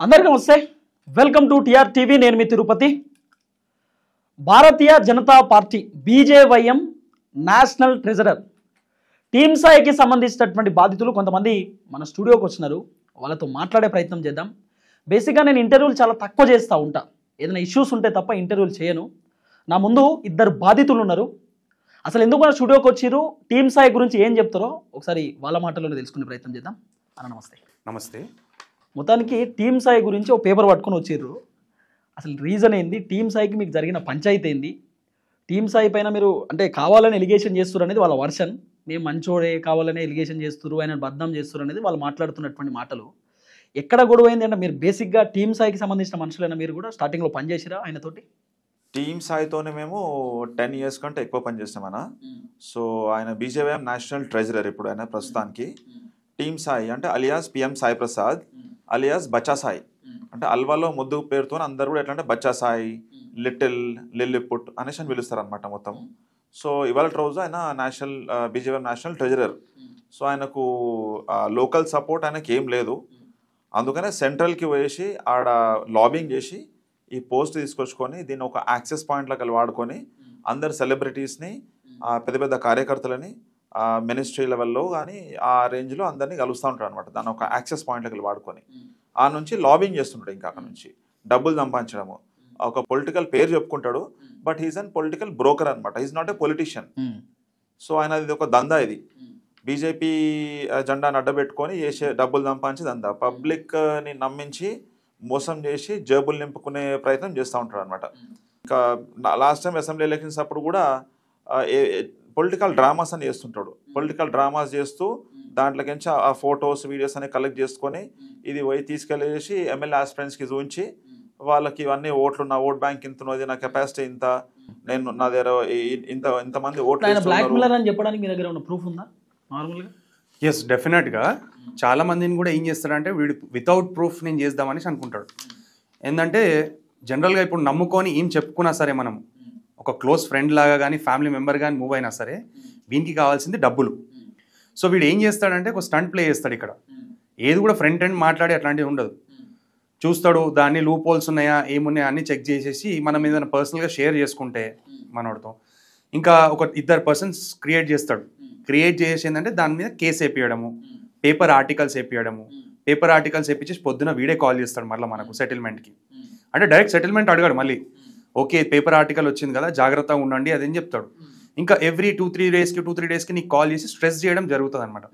అందరికీ నమస్తే. Welcome to TR TV. నేను మీ Tirupati. Bharatiya Janata party BJYM national treasurer team సాయికి సంబంధించినటువంటి బాధితులు కొంతమంది మన స్టూడియోకి వచ్చినారు. వాళ్ళతో మాట్లాడే ప్రయత్నం చేద్దాం. బేసిక్గా నేను ఇంటర్వ్యూలు చాలా తక్కువ చేస్తూ ఉంటా. ఏదైనా ఇష్యూస్ ఉంటే తప్ప ఇంటర్వ్యూలు చేయను. నా ముందు ఇద్దరు బాధితులు ఉన్నారు. అసలు ఎందుకు మన స్టూడియోకి వచ్చిర్రు, టీమ్ సాయి గురించి ఏం చెప్తారో ఒకసారి వాళ్ళ మాటల్లోనే తెలుసుకునే ప్రయత్నం చేద్దాం. అన్న నమస్తే. నమస్తే. మొత్తానికి టీమ్ సాయి గురించి ఒక పేపర్ పట్టుకొని వచ్చిర్రు. అసలు రీజన్ ఏంది, టీమ్ సాయికి మీకు జరిగిన పంచాయతీ ఏంది, టీమ్ సాయి పైన మీరు అంటే కావాలని ఎలిగేషన్ చేస్తున్నారు అనేది వాళ్ళ వర్షన్, మేము మంచోడే కావాలనే ఎలిగేషన్ చేస్తున్నారు, ఆయన బద్నాం చేస్తున్నారు అనేది వాళ్ళు మాట్లాడుతున్నటువంటి మాటలు. ఎక్కడ గొడవ అయింది అంటే మీరు బేసిక్గా టీమ్ సాయికి సంబంధించిన మనుషులైనా మీరు కూడా స్టార్టింగ్లో పనిచేసిరా ఆయనతోటి? టీమ్ సాయితోనే మేము 10 years కంటే ఎక్కువ పనిచేస్తామన్నా. సో ఆయన బీజేవైఎం నేషనల్ ట్రెజరర్ ఇప్పుడు ఆయన ప్రస్తుతానికి. టీమ్ సాయి అంటే alias PM Sai Prasad alias Bachcha Sai, అంటే అల్వాలో ముద్దు పేరుతో అందరు కూడా ఎట్లా అంటే బచ్చా సాయి, లిటిల్, లిల్లిపుట్ అనేసి అని పిలుస్తారు అనమాట మొత్తం. సో ఇవాళ రోజు ఆయన బీజేవైఎం నేషనల్ ట్రెజరర్. సో ఆయనకు లోకల్ సపోర్ట్ ఆయనకి ఏం లేదు. అందుకనే సెంట్రల్కి వేసి ఆడ లాబింగ్ చేసి ఈ పోస్ట్ తీసుకొచ్చుకొని దీన్ని ఒక యాక్సెస్ పాయింట్లోకి వాడుకొని అందరు సెలబ్రిటీస్ని, పెద్ద పెద్ద కార్యకర్తలని మినిస్ట్రీ లెవెల్లో కానీ ఆ రేంజ్లో అందరినీ కలుస్తూ ఉంటారు అనమాట. దాన్ని ఒక యాక్సెస్ పాయింట్లోకి వాడుకొని ఆ నుంచి లాబింగ్ చేస్తుంటాడు. ఇంకా అక్కడ నుంచి డబ్బులు సంపాదించడము. ఒక పొలిటికల్ పేరు చెప్పుకుంటాడు, but he's an political broker అనమాట. He's not a politician. So ఆయన ఇది ఒక దందా, ఇది బీజేపీ జెండాను అడ్డబెట్టుకొని చేసే డబ్బులు సంపాదించి దందా. పబ్లిక్ని నమ్మించి మోసం చేసి జేబులు నింపుకునే ప్రయత్నం చేస్తూ ఉంటాడు అనమాట. ఇంకా లాస్ట్ టైం అసెంబ్లీ ఎలక్షన్స్ అప్పుడు కూడా పొలిటికల్ డ్రామాస్ అని చేస్తుంటాడు. పొలిటికల్ డ్రామాస్ చేస్తూ దాంట్లోకించి ఆ ఫొటోస్, వీడియోస్ అని కలెక్ట్ చేసుకొని ఇది పోయి తీసుకెళ్ళేసి ఎమ్మెల్యే ఆస్పిరెంట్స్కి చూపించి వాళ్ళకి ఇవన్నీ ఓట్లు, నా ఓట్ బ్యాంక్ ఇంత ఉన్నది, నా కెపాసిటీ ఇంత, నేను నా దగ్గర ఇంతమంది ఓట్లు. బ్లాక్ మెయిలర్ అని చెప్పడానికి మీ దగ్గర ఉన్న ప్రూఫ్ ఉందా నార్మల్గా? ఎస్, డెఫినెట్గా. చాలా మందిని కూడా ఏం చేస్తాడంటే వీడు వితౌట్ ప్రూఫ్ నేను చేద్దామని అనుకుంటాడు. ఏంటంటే జనరల్గా ఇప్పుడు నమ్ముకొని ఏం చెప్పుకున్నా సరే, మనం ఒక క్లోజ్ ఫ్రెండ్ లాగా కానీ ఫ్యామిలీ మెంబర్ కానీ మూవ్ అయినా సరే వీనికి కావాల్సింది డబ్బులు. సో వీడు ఏం చేస్తాడంటే ఒక స్టంట్ ప్లే చేస్తాడు. ఇక్కడ ఏది కూడా ఫ్రంట్ ఎండ్ మాట్లాడి అట్లాంటివి ఉండదు. చూస్తాడు, దాన్ని లూప్ హోల్స్ ఉన్నాయా ఏమున్నాయా అన్ని చెక్ చేసేసి మనం ఏదైనా పర్సనల్గా షేర్ చేసుకుంటే మనోడితో ఇంకా ఒక ఇద్దరు పర్సన్స్ క్రియేట్ చేస్తాడు. క్రియేట్ చేసి ఏంటంటే దాని మీద కేసు వేపియడము, పేపర్ ఆర్టికల్స్ వేపియడము. పేపర్ ఆర్టికల్స్ వేపించేసి పొద్దున వీడే కాల్ చేస్తాడు మళ్ళీ మనకు సెటిల్మెంట్కి. అంటే డైరెక్ట్ సెటిల్మెంట్ అడగాడు మళ్ళీ. ఓకే, పేపర్ ఆర్టికల్ వచ్చింది కదా, జాగ్రత్తగా ఉండండి అదేం చెప్తాడు. ఇంకా ఎవ్రీ 2-3 డేస్కి నీకు కాల్ చేసి స్ట్రెస్ చేయడం జరుగుతుంది అనమాట.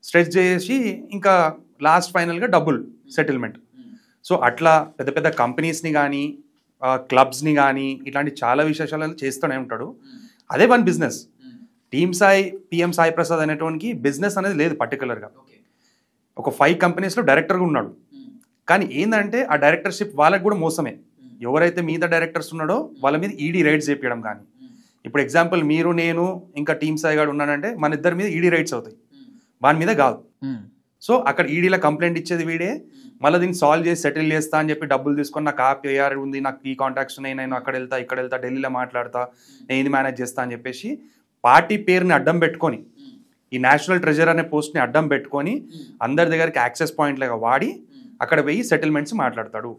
స్ట్రెస్ చేసి ఇంకా లాస్ట్ ఫైనల్గా డబ్బులు సెటిల్మెంట్. సో అట్లా పెద్ద పెద్ద కంపెనీస్ని కానీ క్లబ్స్ని కానీ ఇట్లాంటి చాలా విశేషాలను చేస్తూనే ఉంటాడు. అదే one business. Team Sai PM Sai Prasad అనేటువంటి బిజినెస్ అనేది లేదు పర్టికులర్గా. ఒక 5 కంపెనీస్లో డైరెక్టర్గా ఉన్నాడు. కానీ ఏంటంటే ఆ డైరెక్టర్షిప్ వాళ్ళకి కూడా మోసమే. ఎవరైతే మిగతా డైరెక్టర్స్ ఉన్నాడో వాళ్ళ మీద ఈడీ రైడ్స్ చేపించడం కానీ, ఇప్పుడు ఎగ్జాంపుల్ మీరు, నేను ఇంకా టీమ్ సాయి గారు ఉన్నాడంటే మన ఇద్దరి మీద ఈడీ రైడ్స్ అవుతాయి, వాని మీద కాదు. సో అక్కడ ఈడీలో కంప్లైంట్ ఇచ్చేది వీడే. మళ్ళీ దీన్ని సాల్వ్ చేసి సెటిల్ చేస్తా అని చెప్పి డబ్బులు తీసుకొని నాకు ఏఆర్ ఉంది, నాకు ఈ కాంటాక్ట్స్ ఉన్నాయి, నేను అక్కడ వెళ్తా ఇక్కడ వెళ్తా, ఢిల్లీలో మాట్లాడతా, నేను ఇది మేనేజ్ చేస్తా అని చెప్పేసి పార్టీ పేరుని అడ్డం పెట్టుకొని ఈ నేషనల్ ట్రెజర్ అనే పోస్ట్ని అడ్డం పెట్టుకొని అందరి దగ్గరికి యాక్సెస్ పాయింట్ లాగా వాడి అక్కడ పోయి సెటిల్మెంట్స్ మాట్లాడతాడు.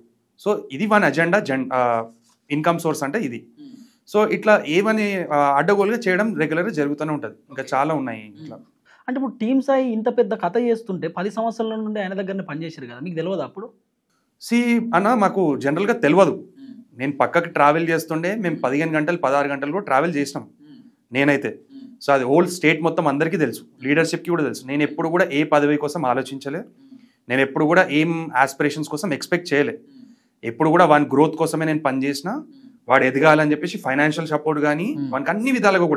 సో ఇది వన్ అజెండా, ఇన్కమ్ సోర్స్ అంటే ఇది. సో ఇట్లా ఏమని అడ్డగోలుగా చేయడం రెగ్యులర్గా జరుగుతూనే ఉంటుంది. ఇంకా చాలా ఉన్నాయి ఇట్లా. అంటే ఇప్పుడు టీమ్ సాయి ఇంత పెద్ద కథ చేస్తుంటే 10 సంవత్సరాల నుండి ఆయన దగ్గరనే పనిచేశారు కదా, మీకు తెలియదు అప్పుడు? అన్న మాకు జనరల్గా తెలియదు. నేను పక్కకి ట్రావెల్ చేస్తుండే, మేము 15 గంటలు 16 గంటలు కూడా ట్రావెల్ చేసినాం నేనైతే. సో అది హోల్ స్టేట్ మొత్తం అందరికీ తెలుసు, లీడర్షిప్కి కూడా తెలుసు. నేను ఎప్పుడు కూడా ఏ పదవి కోసం ఆలోచించలే, నేను ఎప్పుడు కూడా ఏం ఆస్పిరేషన్స్ కోసం ఎక్స్పెక్ట్ చేయలే. ఎప్పుడు కూడా వాని గ్రోత్ కోసమే నేను పనిచేసిన. వాడు ఎదగాలని చెప్పేసి ఫైనాన్షియల్ సపోర్ట్ కానీ వానికి అన్ని విధాలుగా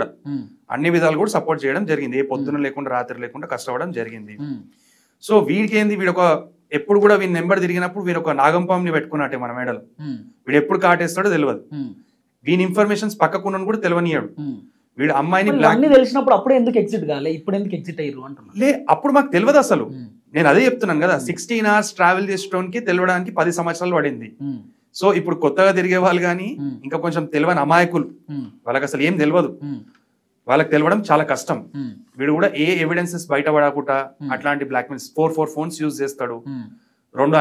కూడా సపోర్ట్ చేయడం జరిగింది. ఏ పొద్దున లేకుండా రాత్రి లేకుండా కష్టపడడం జరిగింది. సో వీడికి ఏంది, వీడు ఒక ఎప్పుడు కూడా వీని నెంబర్ తిరిగినప్పుడు వీడు ఒక నాగంపాంని పెట్టుకున్నట్టే మన మేడలు. వీడు ఎప్పుడు కాటేస్తాడో తెలియదు. వీని ఇన్ఫర్మేషన్స్ పక్కకున్న కూడా తెలియనియాడు. వీడు అమ్మాయిని తెలిసినప్పుడు అప్పుడు ఎందుకు ఎగ్జిట్ కాలే, ఇప్పుడు ఎందుకు ఎగ్జిట్ అయ్యారు అంటున్నా. లే, అప్పుడు మాకు తెలియదు అసలు. నేను అదే చెప్తున్నాను కదా, 16 hours ట్రావెల్ చేసడానికి తెలియడానికి 10 సంవత్సరాలు పడింది. సో ఇప్పుడు కొత్తగా తిరిగే వాళ్ళు కానీ ఇంకా కొంచెం తెలియని అమాయకులు, వాళ్ళకి అసలు ఏం తెలియదు, వాళ్ళకి తెలియడం చాలా కష్టం. వీడు కూడా ఏ ఎవిడెన్సెస్ బయటపడకుండా అట్లాంటి బ్లాక్మెయిల్స్ 4 phones యూజ్ చేస్తాడు. 2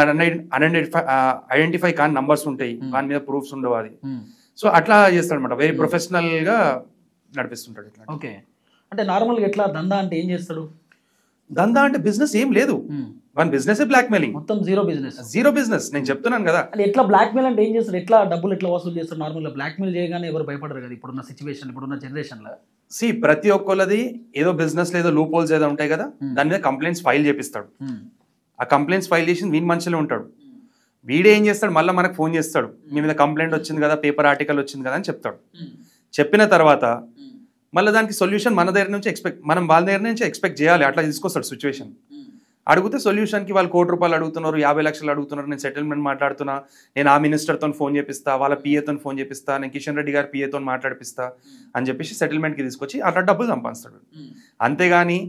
ఐడెంటిఫై కాని నంబర్స్ ఉంటాయి, దాని మీద ప్రూఫ్స్ ఉండవు అది. సో అట్లా చేస్తాడు అనమాట, వెరీ ప్రొఫెషనల్ గా నడిపిస్తుంటాడు ఇట్లా. ఓకే, అంటే నార్మల్గా ఎట్లా దందా అంటే ఏం చేస్తాడు? దందా అంటే బిజినెస్ ఏం లేదు, వన్ బిజినెస్ బ్లాక్ మెయిలింగ్, మొత్తం జీరో బిజినెస్. Zero business. నేను చెప్తున్నాను కదా. అంటే ఎట్లా బ్లాక్ మెయిల్ అంటే ఏం చేస్తారు, ఎట్లా డబ్బులు ఎట్లా వసూలు చేస్తారు? నార్మల్గా బ్లాక్ మెయిల్ చేయగానే ఎవరు భయపడరు కదా ఇప్పుడున్న సిచ్యువేషన్, ఇప్పుడున్న జనరేషన్ లో. ప్రతి ఒక్కళ్ళది ఏదో బిజినెస్ లేదో లూప్ హోల్స్ ఏదో ఉంటాయి కదా, దాని మీద కంప్లైంట్స్ ఫైల్ చేపిస్తాడు. ఆ కంప్లైంట్స్ ఫైల్ చేసి వీని మనుషులే ఉంటాడు. వీడే ఏం చేస్తాడు, మళ్ళీ మనకు ఫోన్ చేస్తాడు, మీ మీద కంప్లైంట్ వచ్చింది కదా, పేపర్ ఆర్టికల్ వచ్చింది కదా అని చెప్తాడు. చెప్పిన తర్వాత మళ్ళీ దానికి సొల్యూషన్ మన దగ్గర నుంచి మనం వాళ్ళ దగ్గర నుంచి ఎక్స్పెక్ట్ చేయాలి. అట్లా తీసుకొస్తాడు సిచ్యువేషన్. అడిగితే సొల్యూషన్కి వాళ్ళు 1 కోటి రూపాయలు అడుగుతున్నారు, 50 లక్షలు అడుగుతున్నారు, నేను సెటిల్మెంట్ మాట్లాడుతున్నా, నేను ఆ మినిస్టర్తో ఫోన్ చేపిస్తా, వాళ్ళ పిఏతో ఫోన్ చేపిస్తా, నేను కిషన్ రెడ్డి గారి పిఏతో మాట్లాడిపిస్తా అని చెప్పేసి సెటిల్మెంట్కి తీసుకొచ్చి అట్లా డబ్బులు సంపాదిస్తాడు. అంతేగాని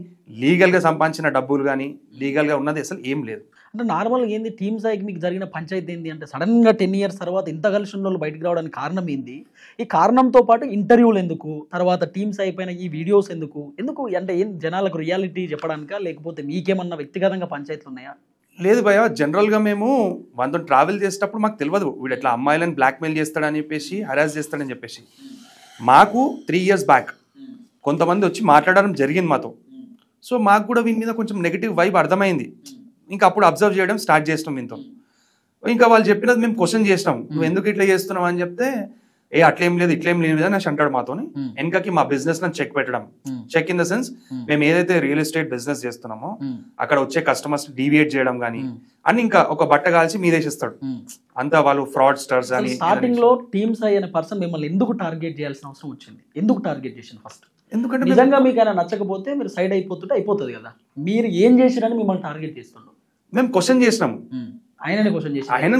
లీగల్గా సంపాదించిన డబ్బులు కానీ లీగల్గా ఉన్నది అసలు ఏం లేదు. అంటే నార్మల్గా ఏంది టీమ్ సాయికి మీకు జరిగిన పంచాయతీ ఏంది అంటే సడన్గా 10 years తర్వాత ఇంత కలిసి ఉన్న వాళ్ళు బయటకు రావడానికి కారణం ఏంది? ఈ కారణంతో పాటు ఇంటర్వ్యూలు ఎందుకు, తర్వాత టీమ్ సాయి పైన ఈ వీడియోస్ ఎందుకు అంటే ఏం జనాలకు రియాలిటీ చెప్పడానికా, లేకపోతే మీకేమన్నా వ్యక్తిగతంగా పంచాయతీలు ఉన్నాయా? లేదు భయ, జనరల్గా మేము వాళ్ళతో ట్రావెల్ చేసేటప్పుడు మాకు తెలియదు వీడు ఎట్లా అమ్మాయిలను బ్లాక్మెయిల్ చేస్తాడని చెప్పేసి, హరాస్ చేస్తాడని చెప్పేసి. మాకు 3 years బ్యాక్ కొంతమంది వచ్చి మాట్లాడడం జరిగింది మాతో. సో మాకు కూడా వీని మీద కొంచెం నెగిటివ్ వైబ్ అర్థమైంది. ఇంకా అప్పుడు అబ్జర్వ్ చేయడం స్టార్ట్ చేసినాం వీంతో. ఇంకా వాళ్ళు చెప్పినది మేము క్వశ్చన్ చేసినాం, నువ్వు ఎందుకు ఇట్లా చేస్తున్నావు అని చెప్తే, అట్లేం లేదు ఇట్లేం లేదు అని అంటాడు మాతోని. వెనకకి మా బిజినెస్ ని చెక్ పెట్టడం, చెక్ ఇన్ ద సెన్స్ మేము ఏదైతే రియల్ ఎస్టేట్ బిజినెస్ చేస్తున్నామో అక్కడ వచ్చే కస్టమర్స్ డీవియేట్ చేయడం కానీ అని, ఇంకా ఒక బట్ట కాల్చి మీదేసిస్తాడు. అంతా వాళ్ళు ఫ్రాడ్ స్టార్స్ అని. స్టార్టింగ్ లో టీమ్ సాయి అనే పర్సన్ మిమ్మల్ని ఎందుకు టార్గెట్ చేయాల్సిన అవసరం వచ్చింది? ఎందుకు టార్గెట్ చేసింది? ఫస్ట్ ఎందుకంటే నిజంగా మీకు ఆయన నచ్చకపోతే మీరు సైడ్ అయిపోతుంటే అయిపోతుంది కదా, మీరు ఏం చేసిరని మిమ్మల్ని టార్గెట్ చేస్తున్నాడు? మేము క్వశ్చన్ చేసినాము, ఆయననే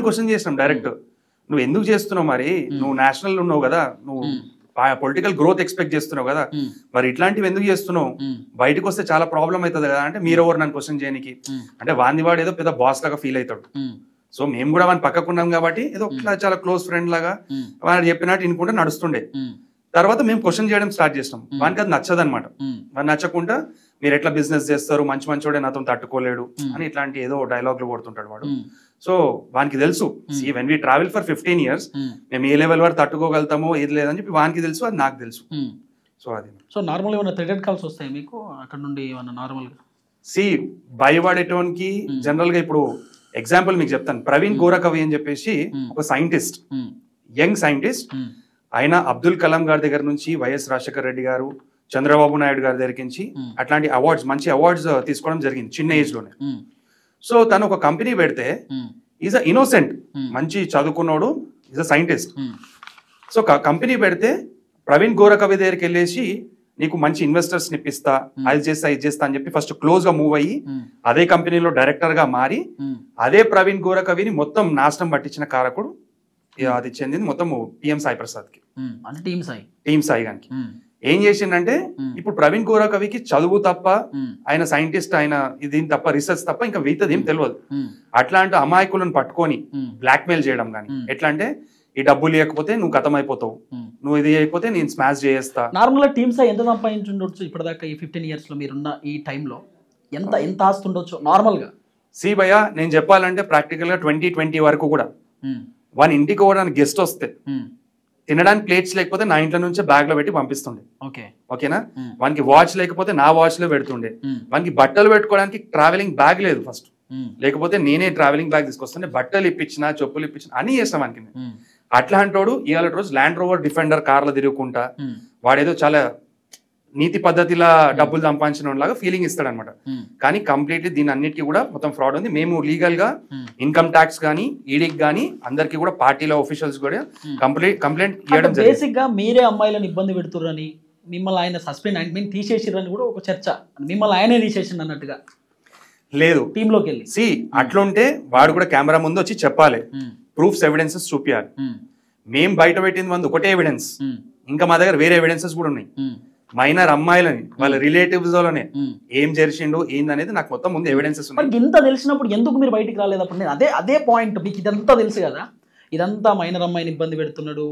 క్వశ్చన్ చేసినాం డైరెక్ట్. నువ్వు ఎందుకు చేస్తున్నావు, మరి నువ్వు నేషనల్ ఉన్నావు కదా, నువ్వు పొలిటికల్ గ్రోత్ ఎక్స్పెక్ట్ చేస్తున్నావు కదా, మరి ఇట్లాంటివి ఎందుకు చేస్తున్నావు, బయటకు వస్తే చాలా ప్రాబ్లం అవుతుంది కదా అంటే మీరు ఎవరు నన్ను క్వశ్చన్ చేయడానికి అంటే వాడిని వాడు ఏదో పెద్ద బాస్ లాగా ఫీల్ అవుతాడు. సో మేము కూడా వాడిని పక్కకున్నాం కాబట్టి ఏదో చాలా క్లోజ్ ఫ్రెండ్ లాగా వాడు చెప్పినట్టు వినుకుంటే నడుస్తుండే. తర్వాత మేము క్వశ్చన్ చేయడం స్టార్ట్ చేస్తాం. వానికి అది నచ్చదు అనమాట. వాడు నచ్చకుండా మీరు ఎట్లా బిజినెస్ చేస్తారు, మంచి మంచోడే నాతో తట్టుకోలేడు అని ఇట్లాంటి ఏదో డైలాగ్లు కొడుతుంటాడు వాడు. సో వానికి తెలుసు, when we travel for 15 years మేము ఏ లెవెల్ వరకు తట్టుకోగలుగుతామో ఏది లేదని చెప్పి వానికి తెలుసు, అది నాకు తెలుసు. సో అది. సో నార్మల్ ఏమైనా థ్రెటెడ్ కాల్స్ వస్తాయి మీకు అక్కడ నుండి ఏమన్నా? నార్మల్గా భయపడేటోనికి జనరల్ గా ఇప్పుడు ఎగ్జాంపుల్ మీకు చెప్తాను. ప్రవీణ్ గోరకవి అని చెప్పేసి ఒక సైంటిస్ట్, యంగ్ సైంటిస్ట్. ఆయన అబ్దుల్ కలాం గారి దగ్గర నుంచి, వైఎస్ రాజశేఖర రెడ్డి గారు, చంద్రబాబు నాయుడు గారి దగ్గర నుంచి అట్లాంటి అవార్డ్స్, మంచి అవార్డ్స్ తీసుకోవడం జరిగింది చిన్న ఏజ్ లోనే. సో తను ఒక కంపెనీ పెడితే, ఈజ్ అ ఇన్నోసెంట్, మంచి చదువుకున్నాడు, is a scientist. So company పెడితే ప్రవీణ్ గోరకవి దగ్గరికి వెళ్ళేసి నీకు మంచి ఇన్వెస్టర్స్ ఇప్పిస్తా, అది చేస్తా ఇది చేస్తా అని చెప్పి ఫస్ట్ క్లోజ్ గా మూవ్ అయ్యి అదే కంపెనీలో డైరెక్టర్ గా మారి అదే ప్రవీణ్ గోరకవిని మొత్తం నాశనం పట్టించిన కారకుడు అది చెందింది మొత్తం పిఎం సాయి ప్రసాద్ కి, టీమ్ సాయి గానికి. ఏం చేసిండంటే ఇప్పుడు ప్రవీణ్ గోరకవికి చదువు తప్ప, ఆయన సైంటిస్ట్, ఆయన దీని తప్ప రీసెర్చ్ తప్ప ఇంకా వీతది ఏం తెలియదు. అట్లాంటి అమాయకులను పట్టుకొని బ్లాక్ మెయిల్ చేయడం కానీ, ఎట్లా అంటే ఈ డబ్బులు లేకపోతే నువ్వు గతం అయిపోతావు, నువ్వు ఇది అయిపోతే నేను స్మాష్ చేస్తా. నార్మల్ గా టీమ్ సాయి ఎంత సంపాదించుండొచ్చు ఇప్పటిదాకా ఈ 15 years లో మీరున్న ఈ టైంలో? ఎంత ఆస్తుండొచ్చు నార్మల్ గా? భయ్య నేను చెప్పాలంటే ప్రాక్టికల్ గా 2020 వరకు కూడా వాని ఇంటికి పోవడానికి గెస్ట్ వస్తే తినడానికి ప్లేట్స్ లేకపోతే నా ఇంట్లో నుంచే బ్యాగ్ లో పెట్టి పంపిస్తుండే. ఓకేనా? వానికి వాచ్ లేకపోతే నా వాచ్ లో పెడుతుండే. వానికి బట్టలు పెట్టుకోవడానికి ట్రావెలింగ్ బ్యాగ్ లేదు ఫస్ట్, లేకపోతే నేనే ట్రావెలింగ్ బ్యాగ్ తీసుకొస్తుండే. బట్టలు ఇప్పించిన, చెప్పులు ఇప్పించిన అన్ని చేస్తాం వానికి. అట్లాంటోడు ఇవాళ రోజు ల్యాండ్ రోవర్ డిఫెండర్ కార్లో తిరుగుకుంటా వాడేదో చాలా నీతి పద్ధతిలా డబ్బులు సంపాదించిన లాగా ఫీలింగ్ ఇస్తాడు అనమాట. కానీ కంప్లీట్లీ దీని అన్నిటికీ కూడా మొత్తం ఫ్రాడ్ ఉంది. మేము లీగల్ గా ఇన్కమ్ ట్యాక్స్ కానీ, ఈడీకి కానీ, అందరికి కూడా పార్టీలో ఆఫీషియల్స్ కూడా కంప్లైంట్ ఇవ్వడం. బేసిక్ గా మీరే అమ్మాయిలను ఇబ్బంది పెడుతుర్రని, మిమ్మల్ని ఆయన సస్పెండ్ తీసేసిరని కూడా ఒక చర్చ, మిమ్మల్ని ఆయనే తీసేసిండు అన్నట్టుగా. లేదు, టీంలోకి వెళ్ళి అట్లుంటే వాడు కూడా కెమెరా ముందు వచ్చి చెప్పాలి, ప్రూఫ్స్ ఎవిడెన్సెస్ చూపించాలి. మేము బయట పెట్టింది మంది ఒకటే ఎవిడెన్స్, ఇంకా మా దగ్గర వేరే ఎవిడెన్సెస్ కూడా ఉన్నాయి. మైనర్ అమ్మాయిలని వాళ్ళ రిలేటివ్స్ లోనే ఏం జరిచిండు ఏందనేది నాకు మొత్తం ముందు ఎవిడెన్సెస్ ఉన్నాయి. ఇంత తెలిసినప్పుడు ఎందుకు మీరు బయటికి రాలేదు? అప్పుడు నేను అదే పాయింట్, మీకు ఇదంతా తెలుసు కదా, ఇదంతా మైనర్ అమ్మాయిని ఇబ్బంది పెడుతున్నాడు,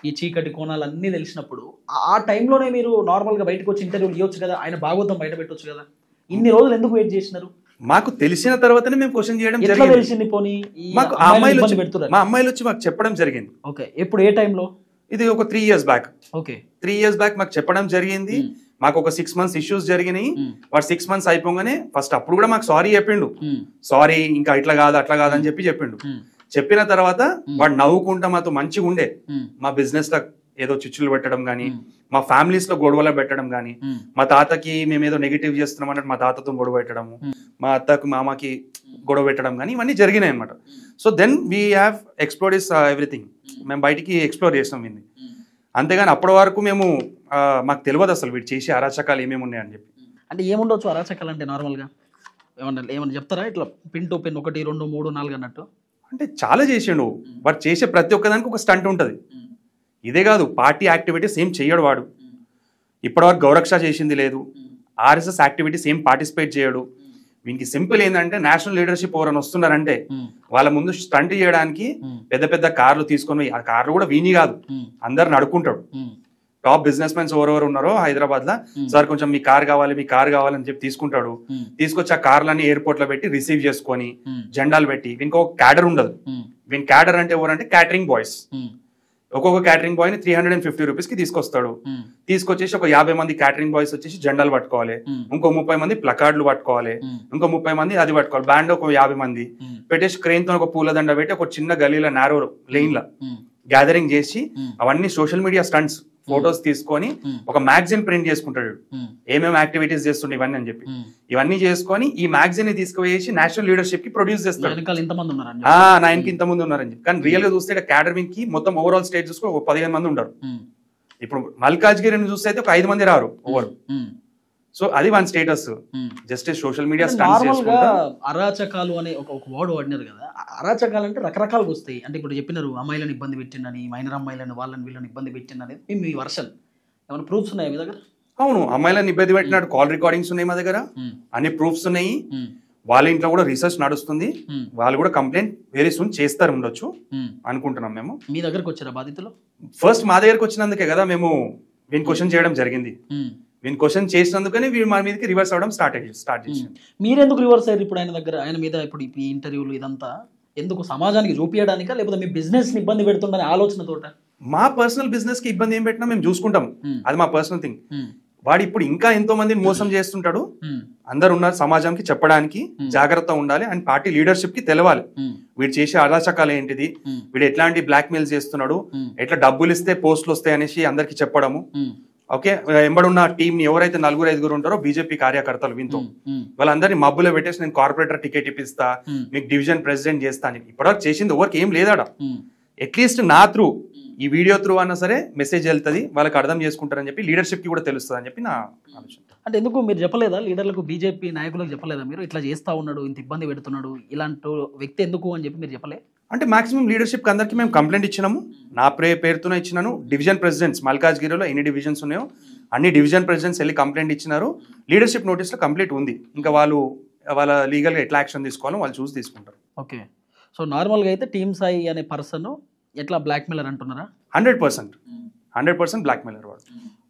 ఈ చీకటి కోణాలు అన్నీ తెలిసినప్పుడు ఆ టైంలోనే మీరు నార్మల్గా బయటకు వచ్చి ఇంటర్వ్యూలు ఇవ్వచ్చు కదా, ఆయన భాగవతం బయట పెట్టవచ్చు కదా. ఇన్ని రోజులు ఎందుకు వెయిట్ చేసినారు? మాకు తెలిసిన తర్వాతనే మేము క్వశ్చన్ చేయడం ఎట్లా జరిగింది. తెలిసింది పోనీ ఈ మాకు ఆ అమ్మాయిలు అమ్మాయిలు ఇబ్బంది వచ్చి పెడుతున్నారు? మా అమ్మాయిలు వచ్చి మాకు చెప్పడం జరిగింది. ఓకే, ఎప్పుడు ఏ టైంలో? ఇది ఒక 3 years back. Okay, 3 years back మాకు చెప్పడం జరిగింది. మాకు ఒక 6 months ఇష్యూస్ జరిగినాయి. వాడు 6 months అయిపోగానే ఫస్ట్ అప్పుడు కూడా మాకు సారీ చెప్పిండు. సారీ ఇంకా ఇట్లా కాదు అట్లా కాదు అని చెప్పిండు. చెప్పిన తర్వాత వాడు నవ్వుకుంటా మాతో మంచిగా ఉండే. మా బిజినెస్ లో ఏదో చిచ్చులు పెట్టడం గానీ, మా ఫ్యామిలీస్ లో గొడవలు పెట్టడం గానీ, మా తాతకి మేము ఏదో నెగిటివ్ చేస్తున్నాం అన్నట్టు మా తాతతో గొడవ పెట్టడము, మా అత్తకు మామకి గొడవ పెట్టడం కానీ ఇవన్నీ జరిగినాయి అనమాట. So then we have explore is everything. మేము బయటికి ఎక్స్ప్లోర్ చేసాం ఇది. అంతేగాని అప్పటి వరకు మేము మాకు తెలియదు అసలు వీడు చేసే అరాచకాలు ఏమేమి ఉన్నాయని చెప్పి. అంటే ఏముండొచ్చు అరాచకాలు అంటే? నార్మల్గా ఏమన్నా చెప్తారా? ఇట్లా పిన్ టు పిన్ 1 2 3 4 అన్నట్టు? అంటే చాలా చేసిండు వాడు. చేసే ప్రతి ఒక్కదానికి ఒక స్టంట్ ఉంటుంది. ఇదే కాదు, పార్టీ యాక్టివిటీస్ ఏం చెయ్యడు వాడు. ఇప్పటివరకు గౌరక్ష చేసింది లేదు. ఆర్ఎస్ఎస్ యాక్టివిటీస్ ఏం పార్టిసిపేట్ చేయడు. వీనికి సింపుల్ ఏంటంటే నేషనల్ లీడర్షిప్ ఎవరైనా వస్తున్నారంటే వాళ్ళ ముందు స్టంట్ చేయడానికి పెద్ద పెద్ద కార్లు తీసుకొని, ఆ కార్లు కూడా వీని కాదు, అందరు నడుకుంటాడు. టాప్ బిజినెస్ మెన్స్ ఎవరెవరు ఉన్నారో హైదరాబాద్ లో, సార్ కొంచెం మీ కార్ కావాలి మీ కార్ కావాలని చెప్పి తీసుకుంటాడు. తీసుకొచ్చి ఆ కార్లన్నీ ఎయిర్పోర్ట్ లో పెట్టి రిసీవ్ చేసుకొని జెండాలు పెట్టి, వీనికి ఒక క్యాడర్ ఉండదు. వీని క్యాడర్ అంటే ఎవరంటే క్యాటరింగ్ బాయ్స్. ఒక్కొక్క క్యాటరింగ్ బాయ్ ని 350 రూపీస్ కి తీసుకొస్తాడు. తీసుకొచ్చేసి ఒక 50 మంది క్యాటరింగ్ బాయ్స్ వచ్చేసి జెండాలు పట్టుకోవాలి, ఇంకో 30 మంది ప్లకార్డులు పట్టుకోవాలి, ఇంకో 30 మంది అది పట్టుకోవాలి, బ్యాండ్ ఒక 50 మంది పెట్టేసి క్రెయిన్ తో ఒక పూలదండ పెట్టి ఒక చిన్న గలీలో నారో లైన్ లో గ్యాదరింగ్ చేసి అవన్నీ సోషల్ మీడియా స్టంట్స్ ఫొటోస్ తీసుకొని ఒక మ్యాగజైన్ ప్రింట్ చేసుకుంటాడు. ఏమేమి యాక్టివిటీస్ చేస్తుండే ఇవన్నీ అని చెప్పి ఇవన్నీ చేసుకొని ఈ మ్యాగజైన్ ని తీసుకువేసి నేషనల్ లీడర్షిప్ కి ప్రొడ్యూస్ చేస్తాడు. నా ఇంక ఇంతమంది ఉన్నారని చెప్పి. కానీ రియల్ గా చూస్తే క్యాటరింగ్ కి మొత్తం ఓవరాల్ స్టేట్ చూసుకొని ఒక 15 మంది ఉంటారు. ఇప్పుడు మల్కాజ్గిరిని చూస్తే అయితే ఒక 5 మంది రారు ఓవర్. సో అది one status. Just social media అరాచకాలు అనే ఒక వర్డ్ వాడినారు కదా. అరాచకాలు అంటే రకరకాలుగా వస్తాయి. అంటే ఇప్పుడు చెప్పినారు అమ్మాయిలను ఇబ్బంది పెట్టిందని, మైనర్ అమ్మాయిలను వాళ్ళని వీళ్ళని ఇబ్బంది పెట్టిందని. మీ వర్షన్ ఏమైనా ప్రూఫ్స్ ఉన్నాయి మీ దగ్గర? అవును, అమ్మాయిలను ఇబ్బంది పెట్టినట్టు కాల్ రికార్డింగ్స్ ఉన్నాయి మా దగ్గర, అన్ని ప్రూఫ్స్ ఉన్నాయి. వాళ్ళ ఇంట్లో కూడా రీసెర్చ్ నడుస్తుంది. వాళ్ళు కూడా కంప్లైంట్ వెరీ సూన్ చేస్తారు ఉండొచ్చు అనుకుంటున్నాం. మేము మీ దగ్గరకు వచ్చారా బాధితులు? ఫస్ట్ మా దగ్గరకు వచ్చినందుకే కదా మేము వీని క్వశ్చన్ చేయడం జరిగింది. వీని క్వశ్చన్ చేసినందుకనే వీడు మా మీదకి రివర్స్ అవడం స్టార్ట్ చేసి. మీరెందుకు రివర్స్ అయ్యారు ఇప్పుడు ఆయన దగ్గర? ఆయన మీద ఇప్పుడు ఈ ఇంటర్వ్యూలు ఇదంతా ఎందుకు? సమాజానికి చూపించడానికా లేకపోతే మీ బిజినెస్ ని ఇబ్బంది పెడుతుందనే ఆలోచనతోట? మా పర్సనల్ బిజినెస్ కి ఇబ్బంది ఏం పెట్టినా మేము చూసుకుంటాం. అది మా పర్సనల్ థింగ్. వాడు ఇప్పుడు ఇంకా ఎంతో మందిని మోసం చేస్తుంటాడు. అందరు ఉన్నారు సమాజానికి చెప్పడానికి, జాగ్రత్త ఉండాలి. అండ్ పార్టీ లీడర్షిప్ కి తెలవాలి వీడు చేసే అరాచకాలు ఏంటిది, వీడు ఎట్లాంటి బ్లాక్ మెయిల్ చేస్తున్నాడు, ఎట్లా డబ్బులు ఇస్తే పోస్టులు వస్తాయి అనేసి అందరికి చెప్పడము. ఓకే, ఎంబడున్న టీం ని ఎవరైతే 4-5 ఉంటారో బీజేపీ కార్యకర్తలు వీంతో వాళ్ళందరినీ మబ్బులో పెట్టేసి నేను కార్పొరేటర్ టికెట్ ఇప్పిస్తా, మీకు డివిజన్ ప్రెసిడెంట్ చేస్తా అని ఇప్పటివరకు చేసింది ఎవరికి ఏం లేదాడ. అట్లీస్ట్ నా త్రూ ఈ వీడియో త్రూ అన్నా సరే మెసేజ్ వెళ్తుంది, వాళ్ళకి అర్థం చేసుకుంటారని చెప్పి లీడర్షిప్ కి కూడా తెలుస్తుంది అని చెప్పి నా ఆలోచన. అంటే ఎందుకు మీరు చెప్పలేదా లీడర్లకు, బీజేపీ నాయకులకు చెప్పలేదా మీరు ఇట్లా చేస్తా ఉన్నాడు, ఇంత ఇబ్బంది పెడుతున్నాడు ఇలాంటి వ్యక్తి ఎందుకు అని చెప్పి మీరు చెప్పలే? అంటే మాక్సిమం లీడర్షిప్ అందరికి మేము కంప్లైంట్ ఇచ్చినాము. నా పేరుతోనే ఇచ్చినాను. డివిజన్ ప్రెసిడెంట్స్ మల్కాజ్గిరిలో ఎన్ని డివిజన్స్ ఉన్నాయో అన్ని డివిజన్ ప్రెసిడెంట్స్ వెళ్ళి కంప్లైంట్ ఇచ్చినారు. లీడర్షిప్ నోటీస్ లో కంప్లీట్ ఉంది. ఇంకా వాళ్ళ లీగల్ గా ఎట్లా యాక్షన్ తీసుకోవాలో వాళ్ళు చూసి తీసుకుంటారు. ఓకే, సో నార్మల్గా అయితే టీమ్ సాయి అనే పర్సన్ ఎట్లా బ్లాక్ మెయిలర్ అంటున్నారా? 100% బ్లాక్ మెయిలర్ వాడు.